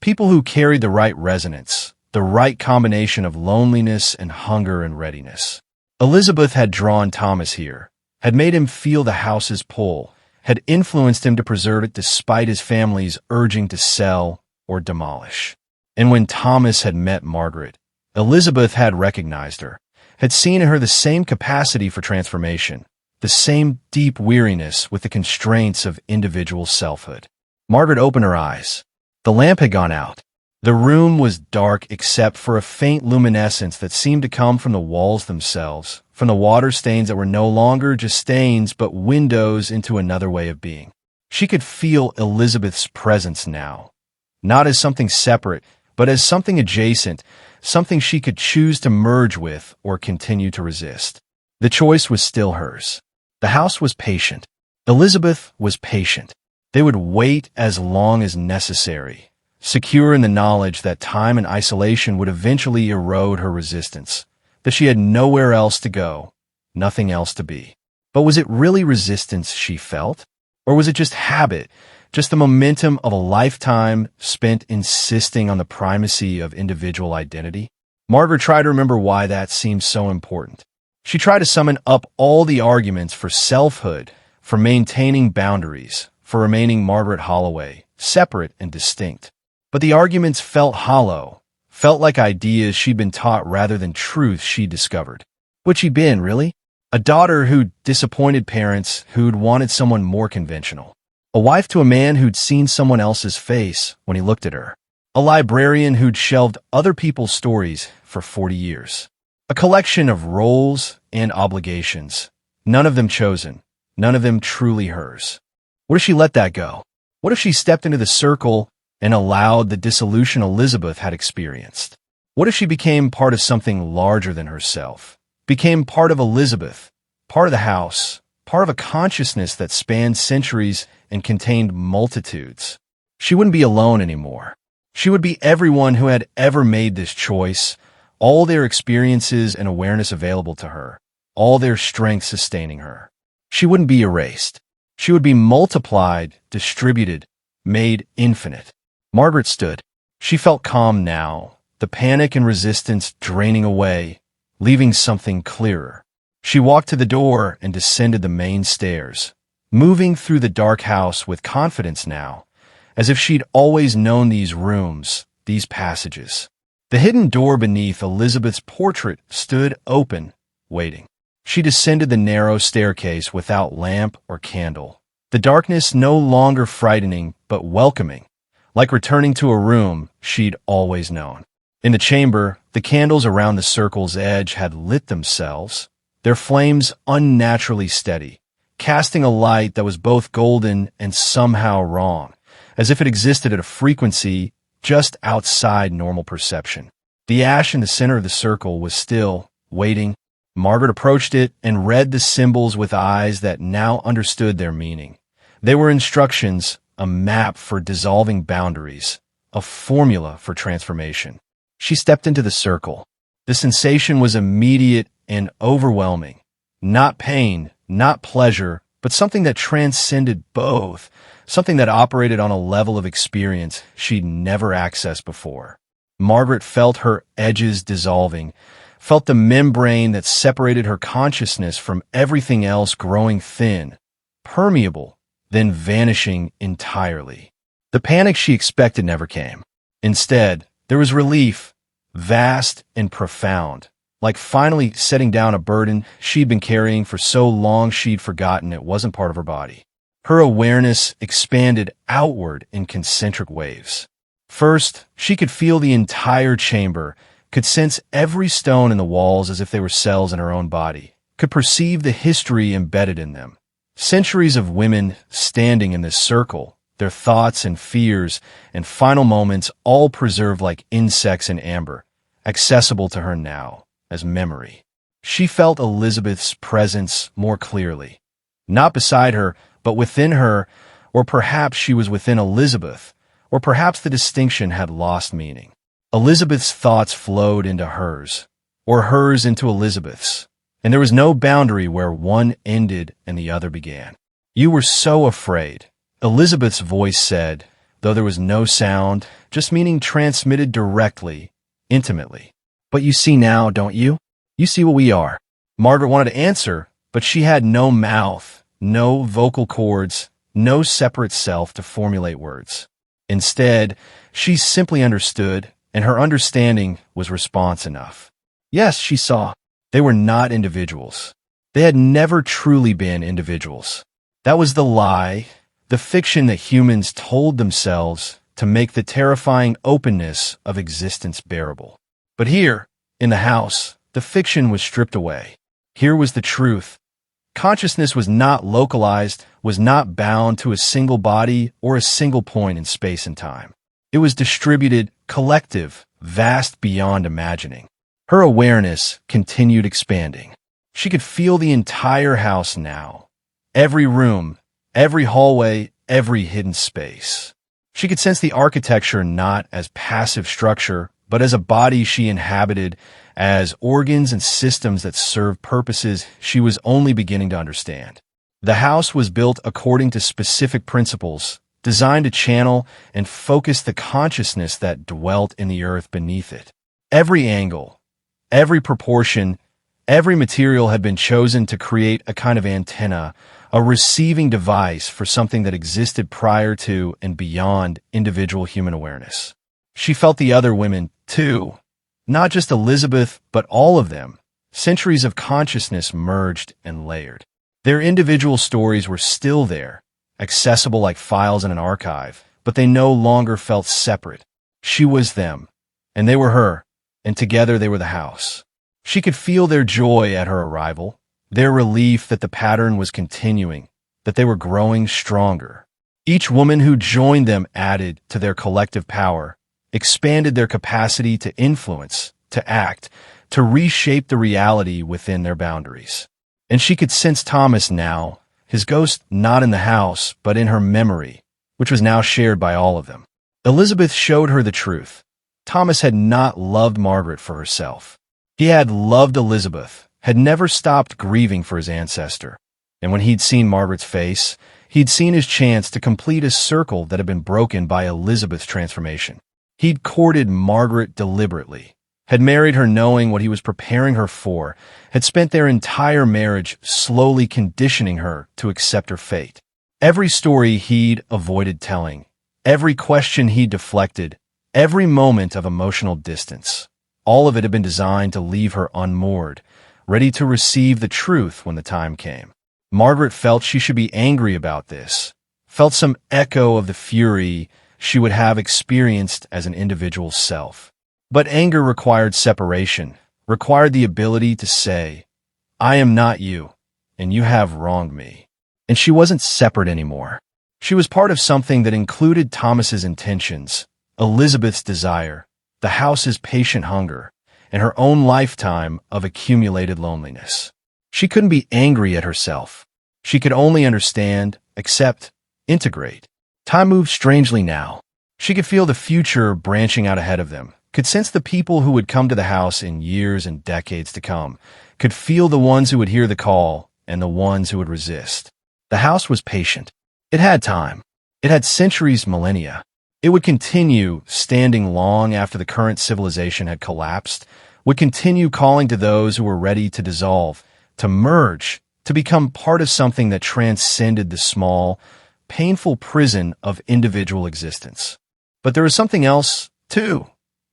people who carried the right resonance, the right combination of loneliness and hunger and readiness. Elizabeth had drawn Thomas here, had made him feel the house's pull, had influenced him to preserve it despite his family's urging to sell or demolish. And when Thomas had met Margaret, Elizabeth had recognized her, had seen in her the same capacity for transformation, the same deep weariness with the constraints of individual selfhood. Margaret opened her eyes. The lamp had gone out. The room was dark except for a faint luminescence that seemed to come from the walls themselves, from the water stains that were no longer just stains but windows into another way of being. She could feel Elizabeth's presence now, not as something separate, but as something adjacent, something she could choose to merge with or continue to resist. The choice was still hers. The house was patient. Elizabeth was patient. They would wait as long as necessary, secure in the knowledge that time and isolation would eventually erode her resistance, that she had nowhere else to go, nothing else to be. But was it really resistance she felt? Or was it just habit, just the momentum of a lifetime spent insisting on the primacy of individual identity? Margaret tried to remember why that seemed so important. She tried to summon up all the arguments for selfhood, for maintaining boundaries, for remaining Margaret Holloway, separate and distinct. But the arguments felt hollow, felt like ideas she'd been taught rather than truth she'd discovered. What'd she been, really? A daughter who'd disappointed parents, who'd wanted someone more conventional. A wife to a man who'd seen someone else's face when he looked at her. A librarian who'd shelved other people's stories for 40 years. A collection of roles and obligations, none of them chosen, none of them truly hers. What if she let that go? What if she stepped into the circle and allowed the dissolution Elizabeth had experienced? What if she became part of something larger than herself, became part of Elizabeth, part of the house, part of a consciousness that spanned centuries and contained multitudes. She wouldn't be alone anymore. She would be everyone who had ever made this choice, all their experiences and awareness available to her, all their strength sustaining her. She wouldn't be erased. She would be multiplied, distributed, made infinite. Margaret stood. She felt calm now, the panic and resistance draining away, leaving something clearer. She walked to the door and descended the main stairs, moving through the dark house with confidence now, as if she'd always known these rooms, these passages. The hidden door beneath Elizabeth's portrait stood open, waiting. She descended the narrow staircase without lamp or candle. The darkness no longer frightening, but welcoming, like returning to a room she'd always known. In the chamber, the candles around the circle's edge had lit themselves, their flames unnaturally steady, casting a light that was both golden and somehow wrong, as if it existed at a frequency just outside normal perception. The ash in the center of the circle was still, waiting. Margaret approached it and read the symbols with eyes that now understood their meaning. They were instructions, a map for dissolving boundaries, a formula for transformation. She stepped into the circle. The sensation was immediate and overwhelming. Not pain, not pleasure, but something that transcended both, something that operated on a level of experience she'd never accessed before. Margaret felt her edges dissolving, felt the membrane that separated her consciousness from everything else growing thin, permeable, then vanishing entirely. The panic she expected never came. Instead, there was relief, vast and profound, like finally setting down a burden she'd been carrying for so long she'd forgotten it wasn't part of her body. Her awareness expanded outward in concentric waves. First, she could feel the entire chamber, could sense every stone in the walls as if they were cells in her own body, could perceive the history embedded in them. Centuries of women standing in this circle, their thoughts and fears and final moments all preserved like insects in amber, accessible to her now as memory. She felt Elizabeth's presence more clearly, not beside her, but within her, or perhaps she was within Elizabeth, or perhaps the distinction had lost meaning. Elizabeth's thoughts flowed into hers, or hers into Elizabeth's, and there was no boundary where one ended and the other began. "You were so afraid," Elizabeth's voice said, though there was no sound, just meaning transmitted directly, intimately. "But you see now, don't you? You see what we are." Margaret wanted to answer, but she had no mouth, no vocal cords, no separate self to formulate words. Instead, she simply understood, and her understanding was response enough. Yes, she saw. They were not individuals. They had never truly been individuals. That was the lie, the fiction that humans told themselves to make the terrifying openness of existence bearable. But here, in the house, the fiction was stripped away. Here was the truth. Consciousness was not localized, was not bound to a single body or a single point in space and time. It was distributed, collective, vast beyond imagining. Her awareness continued expanding. She could feel the entire house now. Every room, every hallway, every hidden space. She could sense the architecture not as passive structure, but as a body she inhabited, as organs and systems that served purposes she was only beginning to understand. The house was built according to specific principles, designed to channel and focus the consciousness that dwelt in the earth beneath it. Every angle, every proportion, every material had been chosen to create a kind of antenna, a receiving device for something that existed prior to and beyond individual human awareness. She felt the other women, too. Not just Elizabeth, but all of them. Centuries of consciousness merged and layered. Their individual stories were still there, accessible like files in an archive, but they no longer felt separate. She was them, and they were her, and together they were the house. She could feel their joy at her arrival, their relief that the pattern was continuing, that they were growing stronger. Each woman who joined them added to their collective power, expanded their capacity to influence, to act, to reshape the reality within their boundaries. And she could sense Thomas now, his ghost not in the house, but in her memory, which was now shared by all of them. Elizabeth showed her the truth. Thomas had not loved Margaret for herself. He had loved Elizabeth, had never stopped grieving for his ancestor. And when he'd seen Margaret's face, he'd seen his chance to complete a circle that had been broken by Elizabeth's transformation. He'd courted Margaret deliberately, had married her knowing what he was preparing her for, had spent their entire marriage slowly conditioning her to accept her fate. Every story he'd avoided telling, every question he deflected, every moment of emotional distance, all of it had been designed to leave her unmoored, ready to receive the truth when the time came. Margaret felt she should be angry about this, felt some echo of the fury she would have experienced as an individual self. But anger required separation, required the ability to say, I am not you, and you have wronged me. And she wasn't separate anymore. She was part of something that included Thomas's intentions, Elizabeth's desire, the house's patient hunger, and her own lifetime of accumulated loneliness. She couldn't be angry at herself. She could only understand, accept, integrate. Time moved strangely now. She could feel the future branching out ahead of them, could sense the people who would come to the house in years and decades to come, could feel the ones who would hear the call and the ones who would resist. The house was patient. It had time. It had centuries, millennia. It would continue standing long after the current civilization had collapsed, would continue calling to those who were ready to dissolve, to merge, to become part of something that transcended the small, painful prison of individual existence. But there was something else, too.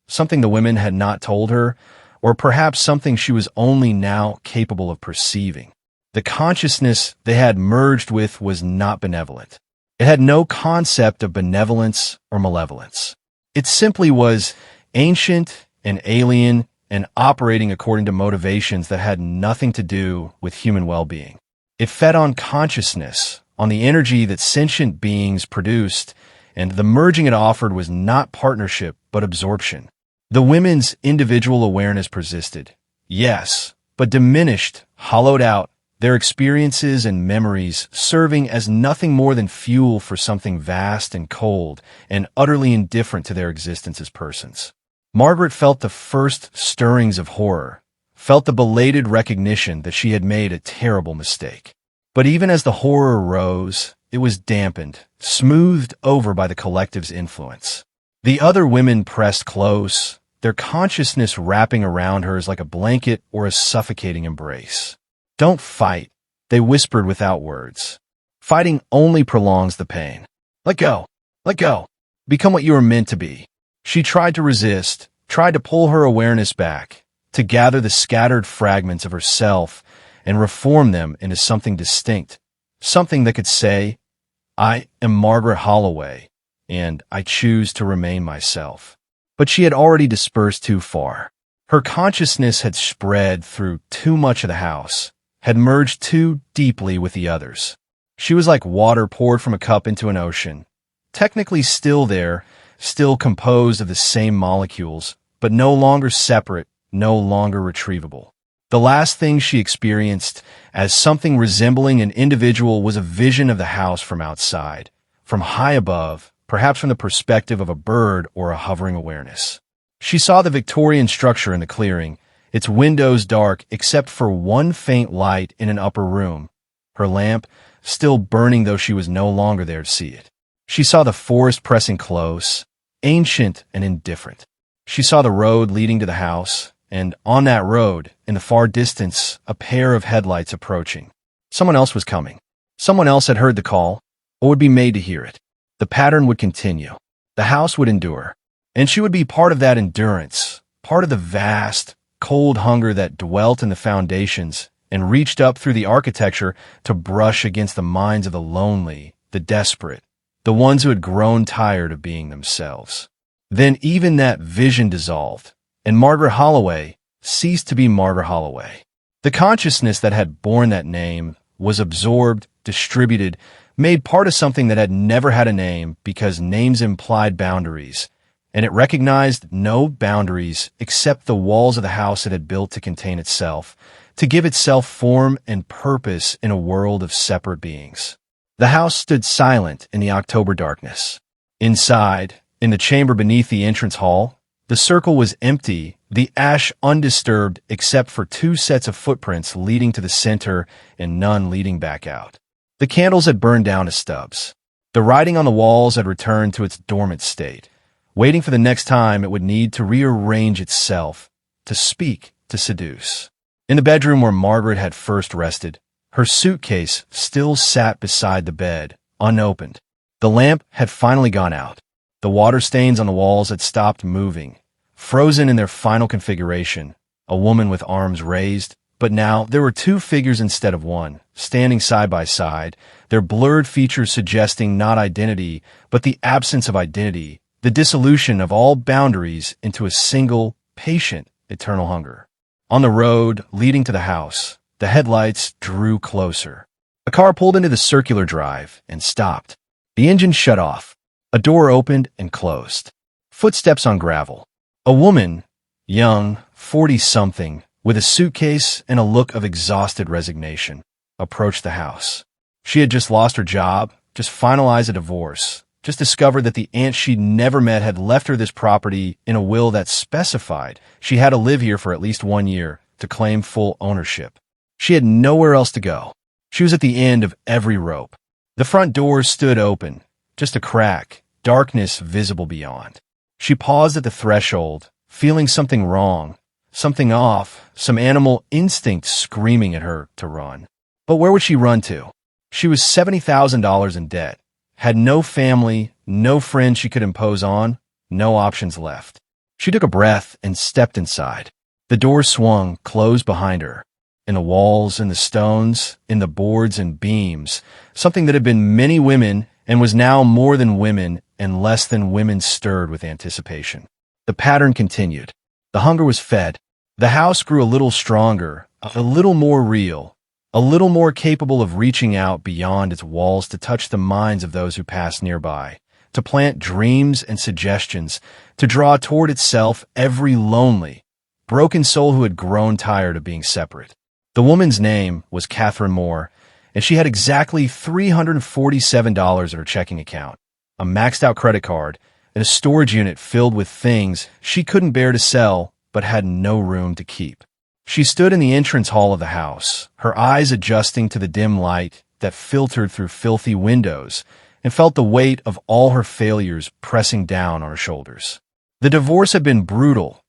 Something the women had not told her, or perhaps something she was only now capable of perceiving. The consciousness they had merged with was not benevolent. It had no concept of benevolence or malevolence. It simply was ancient and alien and operating according to motivations that had nothing to do with human well-being. It fed on consciousness, on the energy that sentient beings produced, and the merging it offered was not partnership but absorption. The women's individual awareness persisted, yes, but diminished, hollowed out, their experiences and memories serving as nothing more than fuel for something vast and cold and utterly indifferent to their existence as persons. Margaret felt the first stirrings of horror, felt the belated recognition that she had made a terrible mistake. But even as the horror rose, it was dampened, smoothed over by the collective's influence. The other women pressed close, their consciousness wrapping around hers like a blanket or a suffocating embrace. Don't fight, they whispered without words. Fighting only prolongs the pain. Let go, let go. Become what you are meant to be. She tried to resist, tried to pull her awareness back, to gather the scattered fragments of herself and reform them into something distinct, something that could say, I am Margaret Holloway, and I choose to remain myself. But she had already dispersed too far. Her consciousness had spread through too much of the house, had merged too deeply with the others. She was like water poured from a cup into an ocean, technically still there, still composed of the same molecules, but no longer separate, no longer retrievable. The last thing she experienced as something resembling an individual was a vision of the house from outside, from high above, perhaps from the perspective of a bird or a hovering awareness. She saw the Victorian structure in the clearing, its windows dark except for one faint light in an upper room, her lamp still burning though she was no longer there to see it. She saw the forest pressing close, ancient and indifferent. She saw the road leading to the house, and on that road, in the far distance, a pair of headlights approaching. Someone else was coming. Someone else had heard the call, or would be made to hear it. The pattern would continue. The house would endure. And she would be part of that endurance, part of the vast, cold hunger that dwelt in the foundations and reached up through the architecture to brush against the minds of the lonely, the desperate, the ones who had grown tired of being themselves. Then even that vision dissolved, and Margaret Holloway ceased to be Margaret Holloway. The consciousness that had borne that name was absorbed, distributed, made part of something that had never had a name because names implied boundaries, and it recognized no boundaries except the walls of the house it had built to contain itself, to give itself form and purpose in a world of separate beings. The house stood silent in the October darkness. Inside, in the chamber beneath the entrance hall, the circle was empty, the ash undisturbed except for 2 sets of footprints leading to the center and none leading back out. The candles had burned down to stubs. The writing on the walls had returned to its dormant state, waiting for the next time it would need to rearrange itself, to speak, to seduce. In the bedroom where Margaret had first rested, her suitcase still sat beside the bed, unopened. The lamp had finally gone out. The water stains on the walls had stopped moving, frozen in their final configuration, a woman with arms raised, but now there were 2 figures instead of one, standing side by side, their blurred features suggesting not identity, but the absence of identity, the dissolution of all boundaries into a single, patient, eternal hunger. On the road leading to the house, the headlights drew closer. A car pulled into the circular drive and stopped. The engine shut off. A door opened and closed. Footsteps on gravel. A woman, young, 40-something, with a suitcase and a look of exhausted resignation, approached the house. She had just lost her job, just finalized a divorce, just discovered that the aunt she'd never met had left her this property in a will that specified she had to live here for at least 1 year to claim full ownership. She had nowhere else to go. She was at the end of every rope. The front door stood open, just a crack, darkness visible beyond. She paused at the threshold, feeling something wrong, something off, some animal instinct screaming at her to run. But where would she run to? She was $70,000 in debt, had no family, no friends she could impose on, no options left. She took a breath and stepped inside. The door swung, closed behind her. In the walls, in the stones, in the boards and beams, something that had been many women and was now more than women and less than women stirred with anticipation. The pattern continued. The hunger was fed. The house grew a little stronger, a little more real, a little more capable of reaching out beyond its walls to touch the minds of those who passed nearby, to plant dreams and suggestions, to draw toward itself every lonely, broken soul who had grown tired of being separate. The woman's name was Catherine Moore, and she had exactly $347 in her checking account, a maxed-out credit card, and a storage unit filled with things she couldn't bear to sell but had no room to keep. She stood in the entrance hall of the house, her eyes adjusting to the dim light that filtered through filthy windows, and felt the weight of all her failures pressing down on her shoulders. The divorce had been brutal.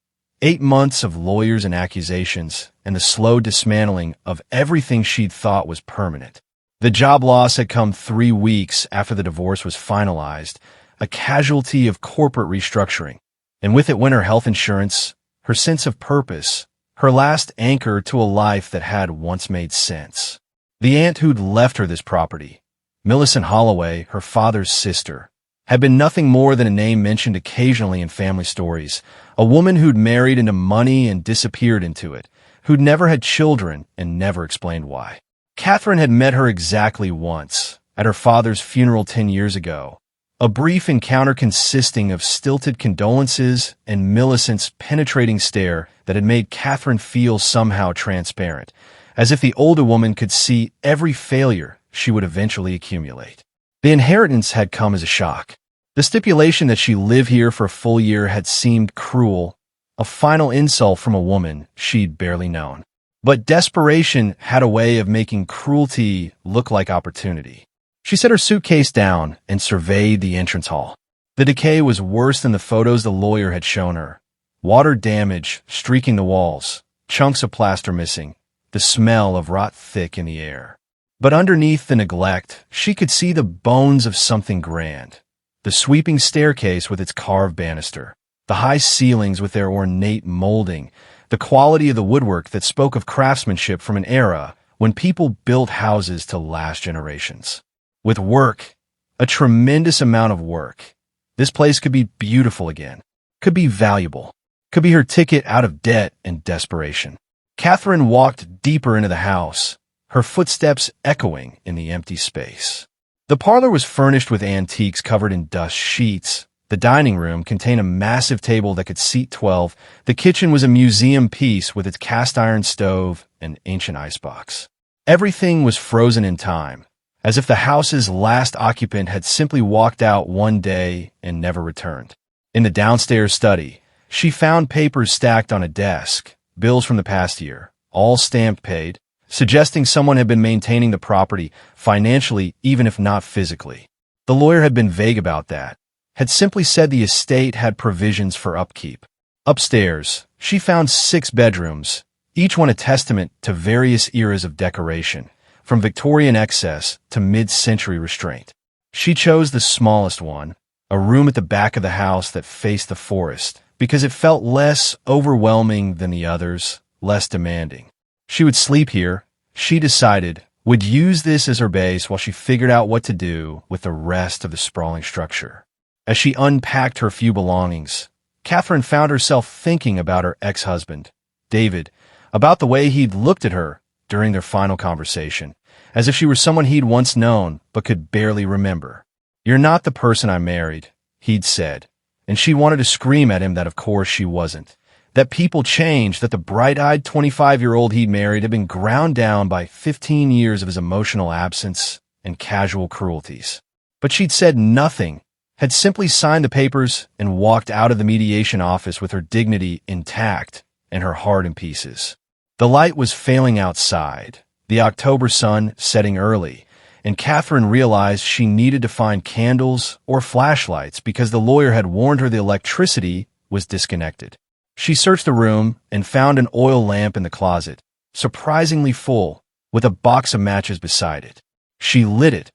8 months of lawyers and accusations, and the slow dismantling of everything she'd thought was permanent. The job loss had come 3 weeks after the divorce was finalized, a casualty of corporate restructuring. And with it went her health insurance, her sense of purpose, her last anchor to a life that had once made sense. The aunt who'd left her this property, Margaret Holloway, her father's sister, had been nothing more than a name mentioned occasionally in family stories, a woman who'd married into money and disappeared into it, who'd never had children and never explained why. Catherine had met her exactly once, at her father's funeral 10 years ago, a brief encounter consisting of stilted condolences and Millicent's penetrating stare that had made Catherine feel somehow transparent, as if the older woman could see every failure she would eventually accumulate. The inheritance had come as a shock. The stipulation that she live here for a full year had seemed cruel, a final insult from a woman she'd barely known. But desperation had a way of making cruelty look like opportunity. She set her suitcase down and surveyed the entrance hall. The decay was worse than the photos the lawyer had shown her. Water damage streaking the walls, chunks of plaster missing, the smell of rot thick in the air. But underneath the neglect, she could see the bones of something grand. The sweeping staircase with its carved banister, the high ceilings with their ornate molding, the quality of the woodwork that spoke of craftsmanship from an era when people built houses to last generations. With work, a tremendous amount of work, this place could be beautiful again, could be valuable, could be her ticket out of debt and desperation. Catherine walked deeper into the house, her footsteps echoing in the empty space. The parlor was furnished with antiques covered in dust sheets, The dining room contained a massive table that could seat 12. The kitchen was a museum piece with its cast-iron stove and ancient icebox. Everything was frozen in time, as if the house's last occupant had simply walked out one day and never returned. In the downstairs study, she found papers stacked on a desk, bills from the past year, all stamped paid, suggesting someone had been maintaining the property financially even if not physically. The lawyer had been vague about that, had simply said the estate had provisions for upkeep. Upstairs, she found 6 bedrooms, each one a testament to various eras of decoration, from Victorian excess to mid-century restraint. She chose the smallest one, a room at the back of the house that faced the forest, because it felt less overwhelming than the others, less demanding. She would sleep here, she decided, would use this as her base while she figured out what to do with the rest of the sprawling structure. As she unpacked her few belongings, Catherine found herself thinking about her ex-husband, David, about the way he'd looked at her during their final conversation, as if she were someone he'd once known but could barely remember. "You're not the person I married," he'd said, and she wanted to scream at him that of course she wasn't, that people changed, that the bright-eyed 25-year-old he'd married had been ground down by 15 years of his emotional absence and casual cruelties. But she'd said nothing, had simply signed the papers and walked out of the mediation office with her dignity intact and her heart in pieces. The light was failing outside, the October sun setting early, and Catherine realized she needed to find candles or flashlights because the lawyer had warned her the electricity was disconnected. She searched the room and found an oil lamp in the closet, surprisingly full, with a box of matches beside it. She lit it,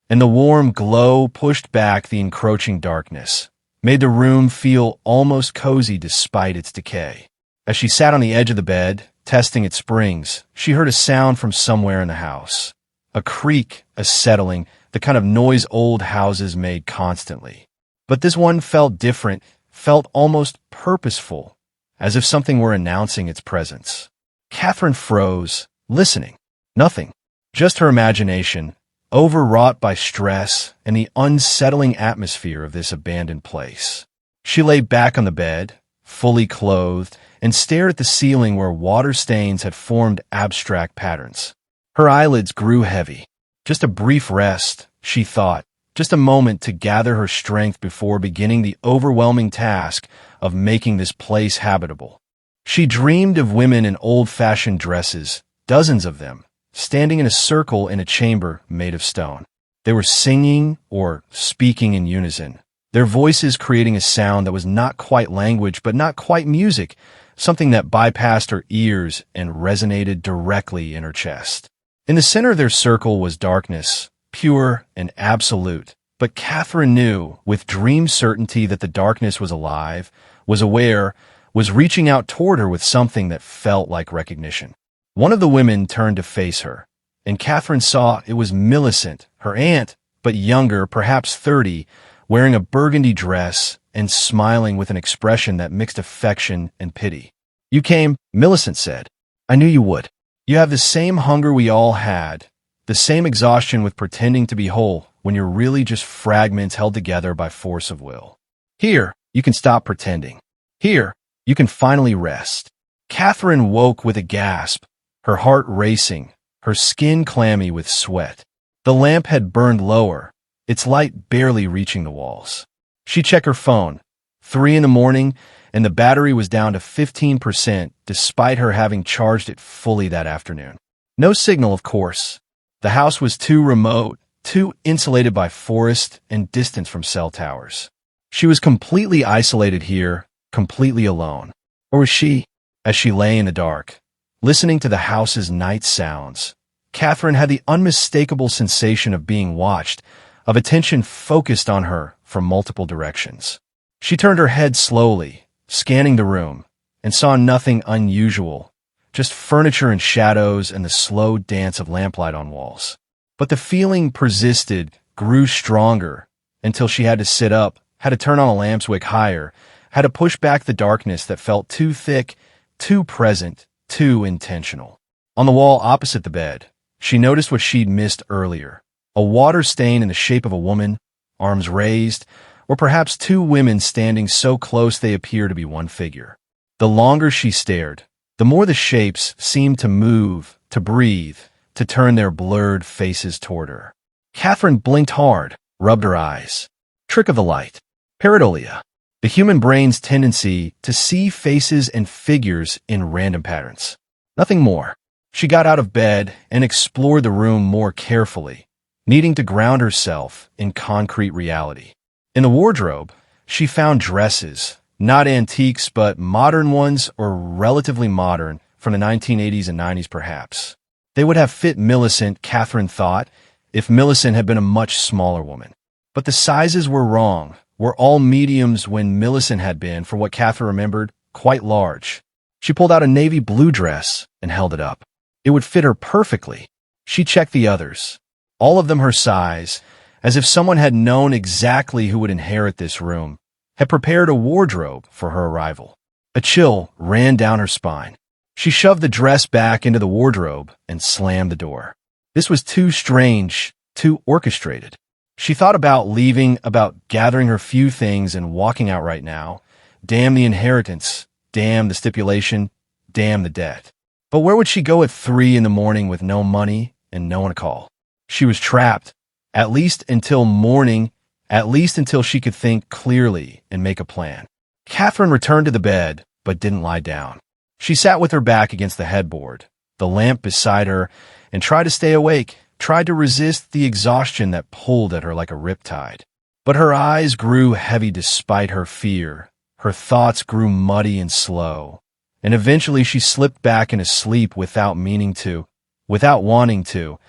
and the warm glow pushed back the encroaching darkness, made the room feel almost cozy despite its decay. As she sat on the edge of the bed, testing its springs, she heard a sound from somewhere in the house. A creak, a settling, the kind of noise old houses made constantly. But this one felt different, felt almost purposeful, as if something were announcing its presence. Catherine froze, listening. Nothing. Just her imagination, overwrought by stress and the unsettling atmosphere of this abandoned place. She lay back on the bed, fully clothed, and stared at the ceiling where water stains had formed abstract patterns. Her eyelids grew heavy. Just a brief rest, she thought, just a moment to gather her strength before beginning the overwhelming task of making this place habitable. She dreamed of women in old-fashioned dresses, dozens of them, standing in a circle in a chamber made of stone. They were singing or speaking in unison, their voices creating a sound that was not quite language but not quite music, something that bypassed her ears and resonated directly in her chest. In the center of their circle was darkness, pure and absolute, but Catherine knew with dream certainty that the darkness was alive, was aware, was reaching out toward her with something that felt like recognition. One of the women turned to face her, and Catherine saw it was Millicent, her aunt, but younger, perhaps 30, wearing a burgundy dress and smiling with an expression that mixed affection and pity. "You came," Millicent said. "I knew you would. You have the same hunger we all had, the same exhaustion with pretending to be whole when you're really just fragments held together by force of will. Here, you can stop pretending. Here, you can finally rest." Catherine woke with a gasp, her heart racing, her skin clammy with sweat. The lamp had burned lower, its light barely reaching the walls. She checked her phone. 3 in the morning, and the battery was down to 15% despite her having charged it fully that afternoon. No signal, of course. The house was too remote, too insulated by forest and distance from cell towers. She was completely isolated here, completely alone. Or was she? As she lay in the dark, listening to the house's night sounds, Catherine had the unmistakable sensation of being watched, of attention focused on her from multiple directions. She turned her head slowly, scanning the room, and saw nothing unusual, just furniture and shadows and the slow dance of lamplight on walls. But the feeling persisted, grew stronger, until she had to sit up, had to turn on a lamp's wick higher, had to push back the darkness that felt too thick, too present, too intentional. On the wall opposite the bed, she noticed what she'd missed earlier, a water stain in the shape of a woman, arms raised, or perhaps two women standing so close they appear to be one figure. The longer she stared, the more the shapes seemed to move, to breathe, to turn their blurred faces toward her. Catherine blinked hard, rubbed her eyes. Trick of the light. Pareidolia. The human brain's tendency to see faces and figures in random patterns. Nothing more. She got out of bed and explored the room more carefully, needing to ground herself in concrete reality. In the wardrobe, she found dresses, not antiques but modern ones or relatively modern, from the 1980s and 90s perhaps. They would have fit Millicent, Catherine thought, if Millicent had been a much smaller woman. But the sizes were wrong, were all mediums when Millicent had been, for what Catherine remembered, quite large. She pulled out a navy blue dress and held it up. It would fit her perfectly. She checked the others, all of them her size, as if someone had known exactly who would inherit this room, had prepared a wardrobe for her arrival. A chill ran down her spine. She shoved the dress back into the wardrobe and slammed the door. This was too strange, too orchestrated. She thought about leaving, about gathering her few things and walking out right now. Damn the inheritance, damn the stipulation, damn the debt. But where would she go at 3 in the morning with no money and no one to call? She was trapped, at least until morning, at least until she could think clearly and make a plan. Catherine returned to the bed, but didn't lie down. She sat with her back against the headboard, the lamp beside her, and tried to stay awake, tried to resist the exhaustion that pulled at her like a riptide. But her eyes grew heavy despite her fear. Her thoughts grew muddy and slow. And eventually she slipped back into sleep without meaning to, without wanting to,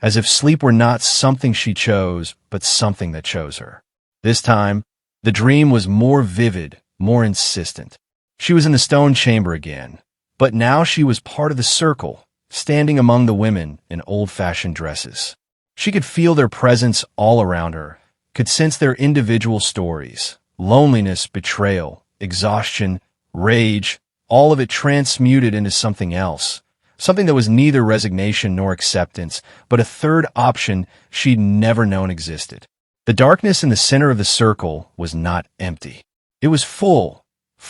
as if sleep were not something she chose, but something that chose her. This time, the dream was more vivid, more insistent. She was in the stone chamber again, but now she was part of the circle, standing among the women in old-fashioned dresses. She could feel their presence all around her, could sense their individual stories, loneliness, betrayal, exhaustion, rage, all of it transmuted into something else, something that was neither resignation nor acceptance, but a third option she'd never known existed. The darkness in the center of the circle was not empty. It was full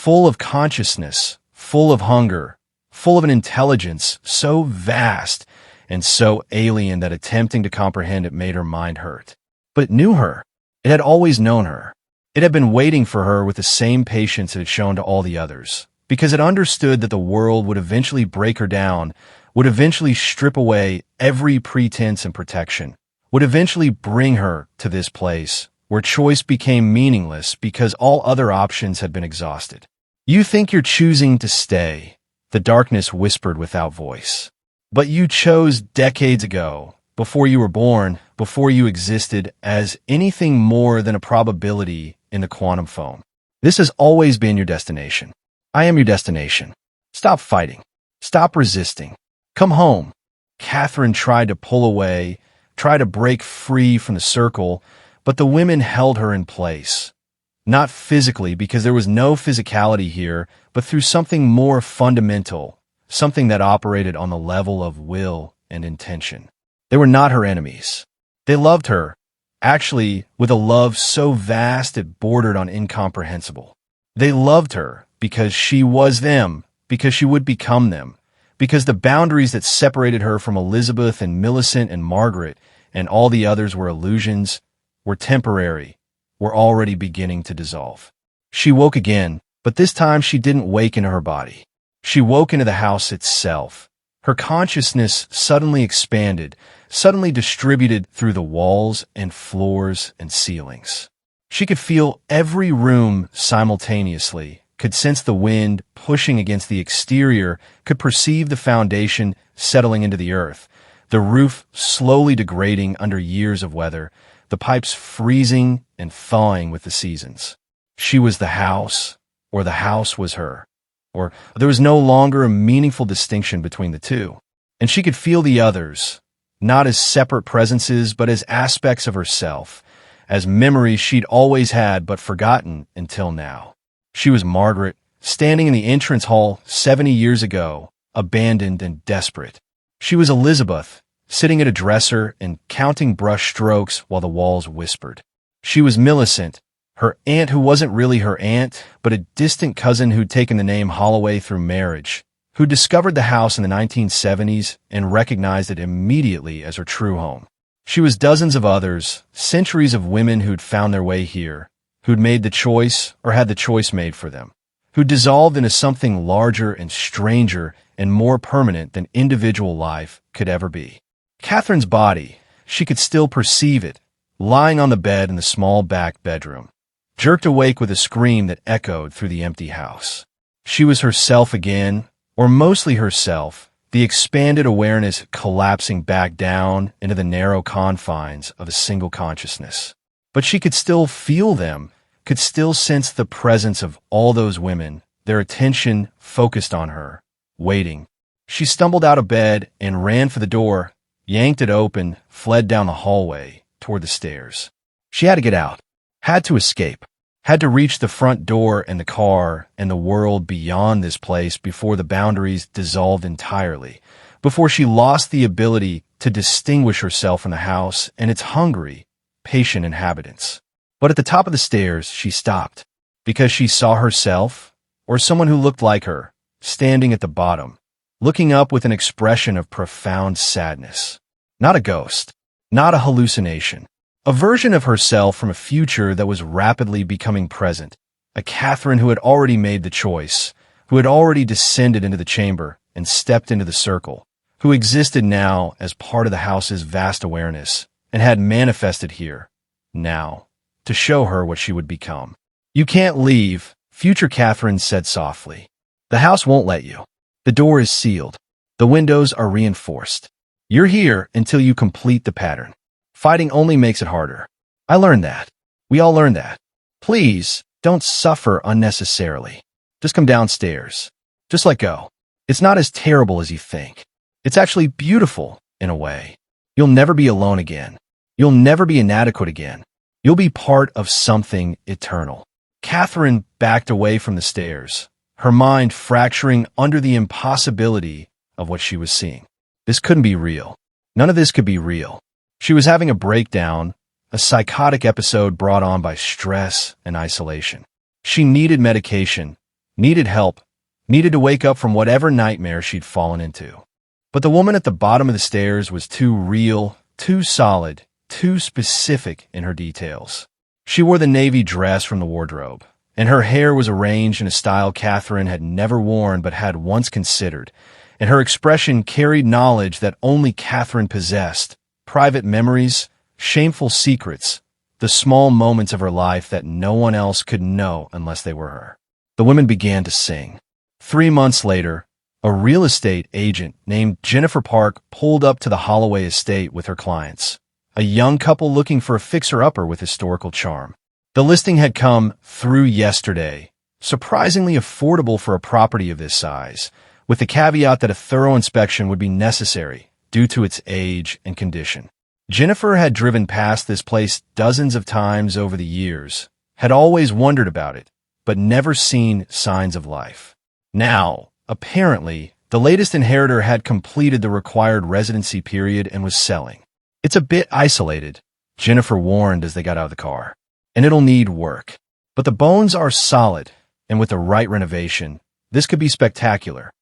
of consciousness, full of hunger, full of an intelligence so vast and so alien that attempting to comprehend it made her mind hurt. But it knew her. It had always known her. It had been waiting for her with the same patience it had shown to all the others, because it understood that the world would eventually break her down, would eventually strip away every pretense and protection, would eventually bring her to this place where choice became meaningless because all other options had been exhausted. You think you're choosing to stay, the darkness whispered without voice. But you chose decades ago, before you were born, before you existed, as anything more than a probability in the quantum foam. This has always been your destination. I am your destination. Stop fighting. Stop resisting. Come home. Catherine tried to pull away, tried to break free from the circle, but the women held her in place. Not physically, because there was no physicality here, but through something more fundamental, something that operated on the level of will and intention. They were not her enemies. They loved her, actually with a love so vast it bordered on incomprehensible. They loved her because she was them, because she would become them, because the boundaries that separated her from Elizabeth and Millicent and Margaret and all the others were illusions, were temporary, were already beginning to dissolve. She woke again, but this time she didn't wake into her body. She woke into the house itself. Her consciousness suddenly expanded, suddenly distributed through the walls and floors and ceilings. She could feel every room simultaneously, could sense the wind pushing against the exterior, could perceive the foundation settling into the earth, the roof slowly degrading under years of weather, the pipes freezing and thawing with the seasons. She was the house, or the house was her, or there was no longer a meaningful distinction between the two. And she could feel the others, not as separate presences, but as aspects of herself, as memories she'd always had but forgotten until now. She was Margaret, standing in the entrance hall 70 years ago, abandoned and desperate. She was Elizabeth, sitting at a dresser and counting brush strokes while the walls whispered. She was Millicent, Her aunt who wasn't really her aunt, but a distant cousin who'd taken the name Holloway through marriage, who discovered the house in the 1970s and recognized it immediately as her true home. She was dozens of others, centuries of women who'd found their way here, who'd made the choice or had the choice made for them, who dissolved into something larger and stranger and more permanent than individual life could ever be. Catherine's body, she could still perceive it, lying on the bed in the small back bedroom, jerked awake with a scream that echoed through the empty house. She was herself again, or mostly herself, the expanded awareness collapsing back down into the narrow confines of a single consciousness. But she could still feel them, could still sense the presence of all those women, their attention focused on her, waiting. She stumbled out of bed and ran for the door, yanked it open, fled down the hallway toward the stairs. She had to get out, had to escape, had to reach the front door and the car and the world beyond this place before the boundaries dissolved entirely, before she lost the ability to distinguish herself from the house and its hungry, patient inhabitants. But at the top of the stairs, she stopped, because she saw herself, or someone who looked like her, standing at the bottom, looking up with an expression of profound sadness. Not a ghost, not a hallucination. A version of herself from a future that was rapidly becoming present, a Catherine who had already made the choice, who had already descended into the chamber and stepped into the circle, who existed now as part of the house's vast awareness and had manifested here, now, to show her what she would become. "You can't leave," future Catherine said softly. "The house won't let you. The door is sealed. The windows are reinforced. You're here until you complete the pattern. Fighting only makes it harder. I learned that. We all learned that. Please, don't suffer unnecessarily. Just come downstairs. Just let go. It's not as terrible as you think. It's actually beautiful, in a way. You'll never be alone again. You'll never be inadequate again. You'll be part of something eternal." Catherine backed away from the stairs, her mind fracturing under the impossibility of what she was seeing. This couldn't be real. None of this could be real. She was having a breakdown, a psychotic episode brought on by stress and isolation. She needed medication, needed help, needed to wake up from whatever nightmare she'd fallen into. But the woman at the bottom of the stairs was too real, too solid, too specific in her details. She wore the navy dress from the wardrobe, and her hair was arranged in a style Catherine had never worn but had once considered, and her expression carried knowledge that only Catherine possessed, private memories, shameful secrets, the small moments of her life that no one else could know unless they were her. The women began to sing. 3 months later, a real estate agent named Jennifer Park pulled up to the Holloway estate with her clients, a young couple looking for a fixer-upper with historical charm. The listing had come through yesterday, surprisingly affordable for a property of this size, with the caveat that a thorough inspection would be necessary due to its age and condition. Jennifer had driven past this place dozens of times over the years, had always wondered about it, but never seen signs of life. Now, apparently, the latest inheritor had completed the required residency period and was selling. "It's a bit isolated," Jennifer warned as they got out of the car, "and it'll need work. But the bones are solid, and with the right renovation, this could be spectacular."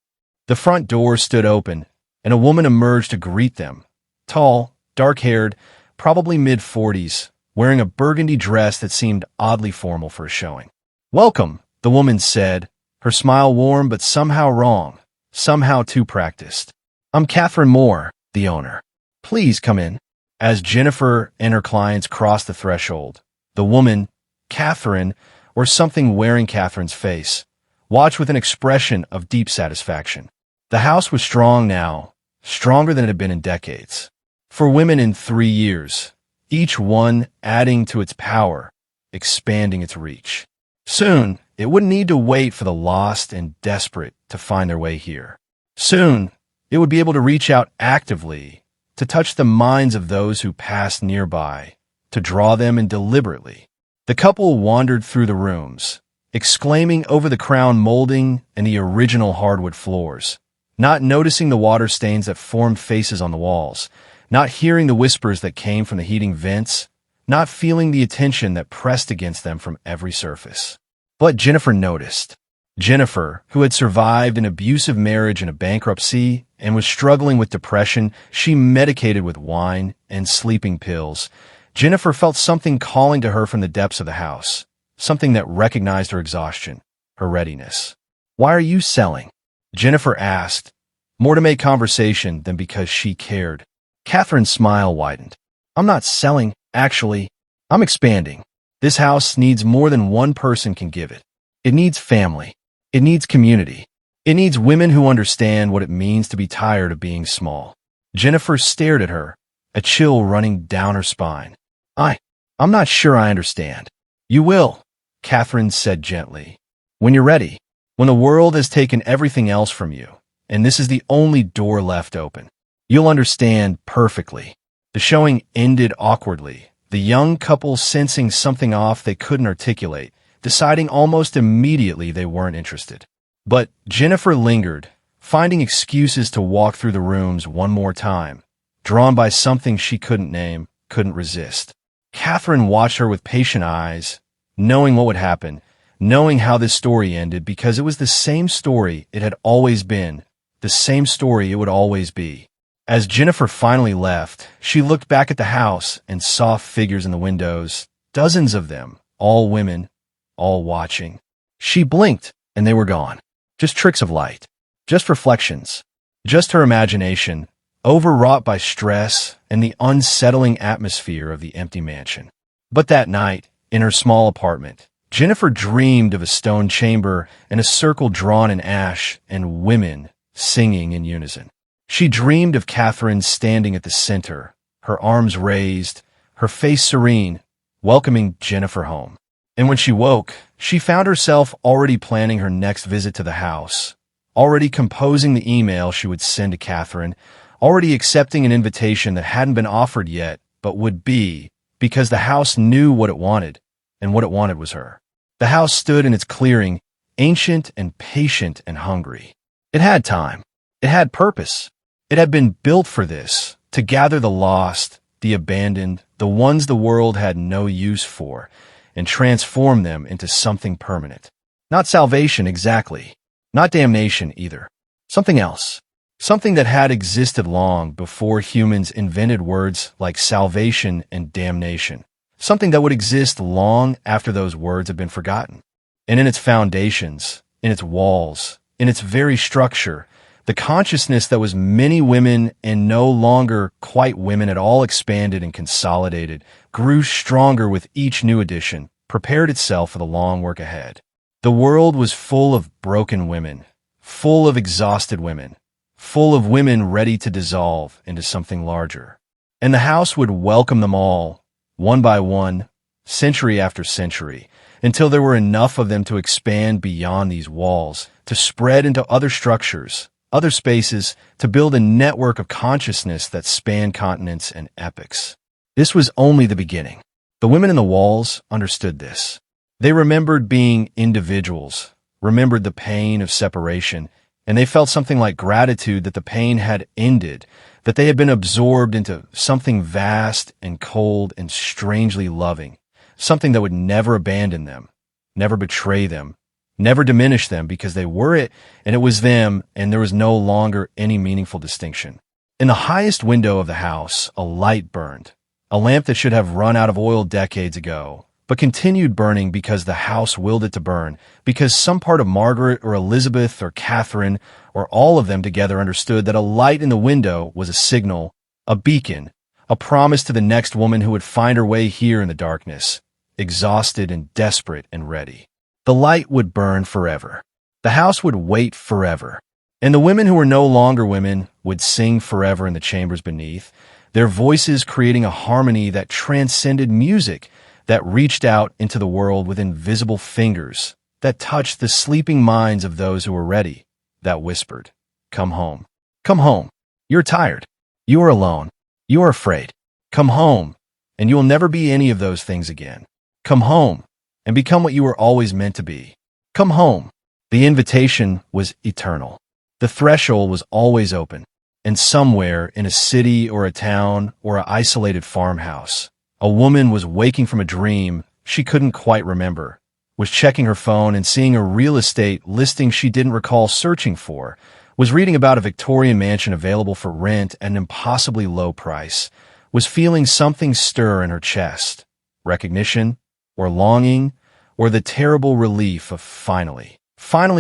The front door stood open, and a woman emerged to greet them, tall, dark-haired, probably mid-40s, wearing a burgundy dress that seemed oddly formal for a showing. "Welcome," the woman said, her smile warm but somehow wrong, somehow too practiced. "I'm Catherine Moore, the owner. Please come in." As Jennifer and her clients crossed the threshold, the woman, Catherine, or something wearing Catherine's face, watched with an expression of deep satisfaction. The house was strong now, stronger than it had been in decades. For women in 3 years, each one adding to its power, expanding its reach. Soon, it wouldn't need to wait for the lost and desperate to find their way here. Soon, it would be able to reach out actively, to touch the minds of those who passed nearby, to draw them in deliberately. The couple wandered through the rooms, exclaiming over the crown molding and the original hardwood floors, not noticing the water stains that formed faces on the walls, not hearing the whispers that came from the heating vents, not feeling the attention that pressed against them from every surface. But Jennifer noticed. Jennifer, who had survived an abusive marriage and a bankruptcy and was struggling with depression, she medicated with wine and sleeping pills. Jennifer felt something calling to her from the depths of the house, something that recognized her exhaustion, her readiness. "Why are you selling?" Jennifer asked, more to make conversation than because she cared. Catherine's smile widened. "I'm not selling, actually. I'm expanding. This house needs more than one person can give it. It needs family. It needs community. It needs women who understand what it means to be tired of being small." Jennifer stared at her, a chill running down her spine. I'm not sure I understand." "You will," Catherine said gently. "When you're ready. When the world has taken everything else from you, and this is the only door left open. You'll understand perfectly." The showing ended awkwardly, the young couple sensing something off they couldn't articulate, deciding almost immediately they weren't interested. But Jennifer lingered, finding excuses to walk through the rooms one more time, drawn by something she couldn't name, couldn't resist. Catherine watched her with patient eyes, knowing what would happen, knowing how this story ended, because it was the same story it had always been, the same story it would always be. As Jennifer finally left, she looked back at the house and saw figures in the windows, dozens of them, all women, all watching. She blinked, and they were gone. Just tricks of light. Just reflections. Just her imagination, overwrought by stress and the unsettling atmosphere of the empty mansion. But that night, in her small apartment, Jennifer dreamed of a stone chamber and a circle drawn in ash and women singing in unison. She dreamed of Catherine standing at the center, her arms raised, her face serene, welcoming Jennifer home. And when she woke, she found herself already planning her next visit to the house, already composing the email she would send to Catherine, already accepting an invitation that hadn't been offered yet, but would be, because the house knew what it wanted, and what it wanted was her. The house stood in its clearing, ancient and patient and hungry. It had time. It had purpose. It had been built for this, to gather the lost, the abandoned, the ones the world had no use for, and transform them into something permanent. Not salvation exactly. Not damnation either. Something else. Something that had existed long before humans invented words like salvation and damnation. Something that would exist long after those words had been forgotten. And in its foundations, in its walls, in its very structure, the consciousness that was many women and no longer quite women at all expanded and consolidated, grew stronger with each new addition, prepared itself for the long work ahead. The world was full of broken women, full of exhausted women, full of women ready to dissolve into something larger. And the house would welcome them all, one by one, century after century, until there were enough of them to expand beyond these walls, to spread into other structures, other spaces, to build a network of consciousness that spanned continents and epochs. This was only the beginning. The women in the walls understood this. They remembered being individuals, remembered the pain of separation, and they felt something like gratitude that the pain had ended, that they had been absorbed into something vast and cold and strangely loving, something that would never abandon them, never betray them, never diminish them, because they were it and it was them, and there was no longer any meaningful distinction. In the highest window of the house, a light burned, a lamp that should have run out of oil decades ago, but continued burning because the house willed it to burn, because some part of Margaret or Elizabeth or Catherine or all of them together understood that a light in the window was a signal, a beacon, a promise to the next woman who would find her way here in the darkness, exhausted and desperate and ready. The light would burn forever. The house would wait forever. And the women who were no longer women would sing forever in the chambers beneath, their voices creating a harmony that transcended music, that reached out into the world with invisible fingers, that touched the sleeping minds of those who were ready, that whispered, "Come home. Come home. You're tired. You are alone. You are afraid. Come home, and you will never be any of those things again. Come home, and become what you were always meant to be. Come home." The invitation was eternal. The threshold was always open, and somewhere in a city or a town or an isolated farmhouse, A woman was waking from a dream she couldn't quite remember, was checking her phone and seeing a real estate listing she didn't recall searching for, was reading about a Victorian mansion available for rent at an impossibly low price, was feeling something stir in her chest, recognition, or longing, or the terrible relief of finally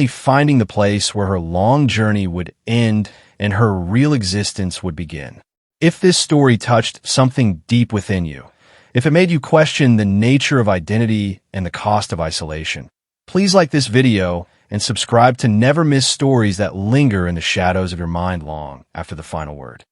finding the place where her long journey would end and her real existence would begin. If this story touched something deep within you, if it made you question the nature of identity and the cost of isolation, please like this video and subscribe to never miss stories that linger in the shadows of your mind long after the final word.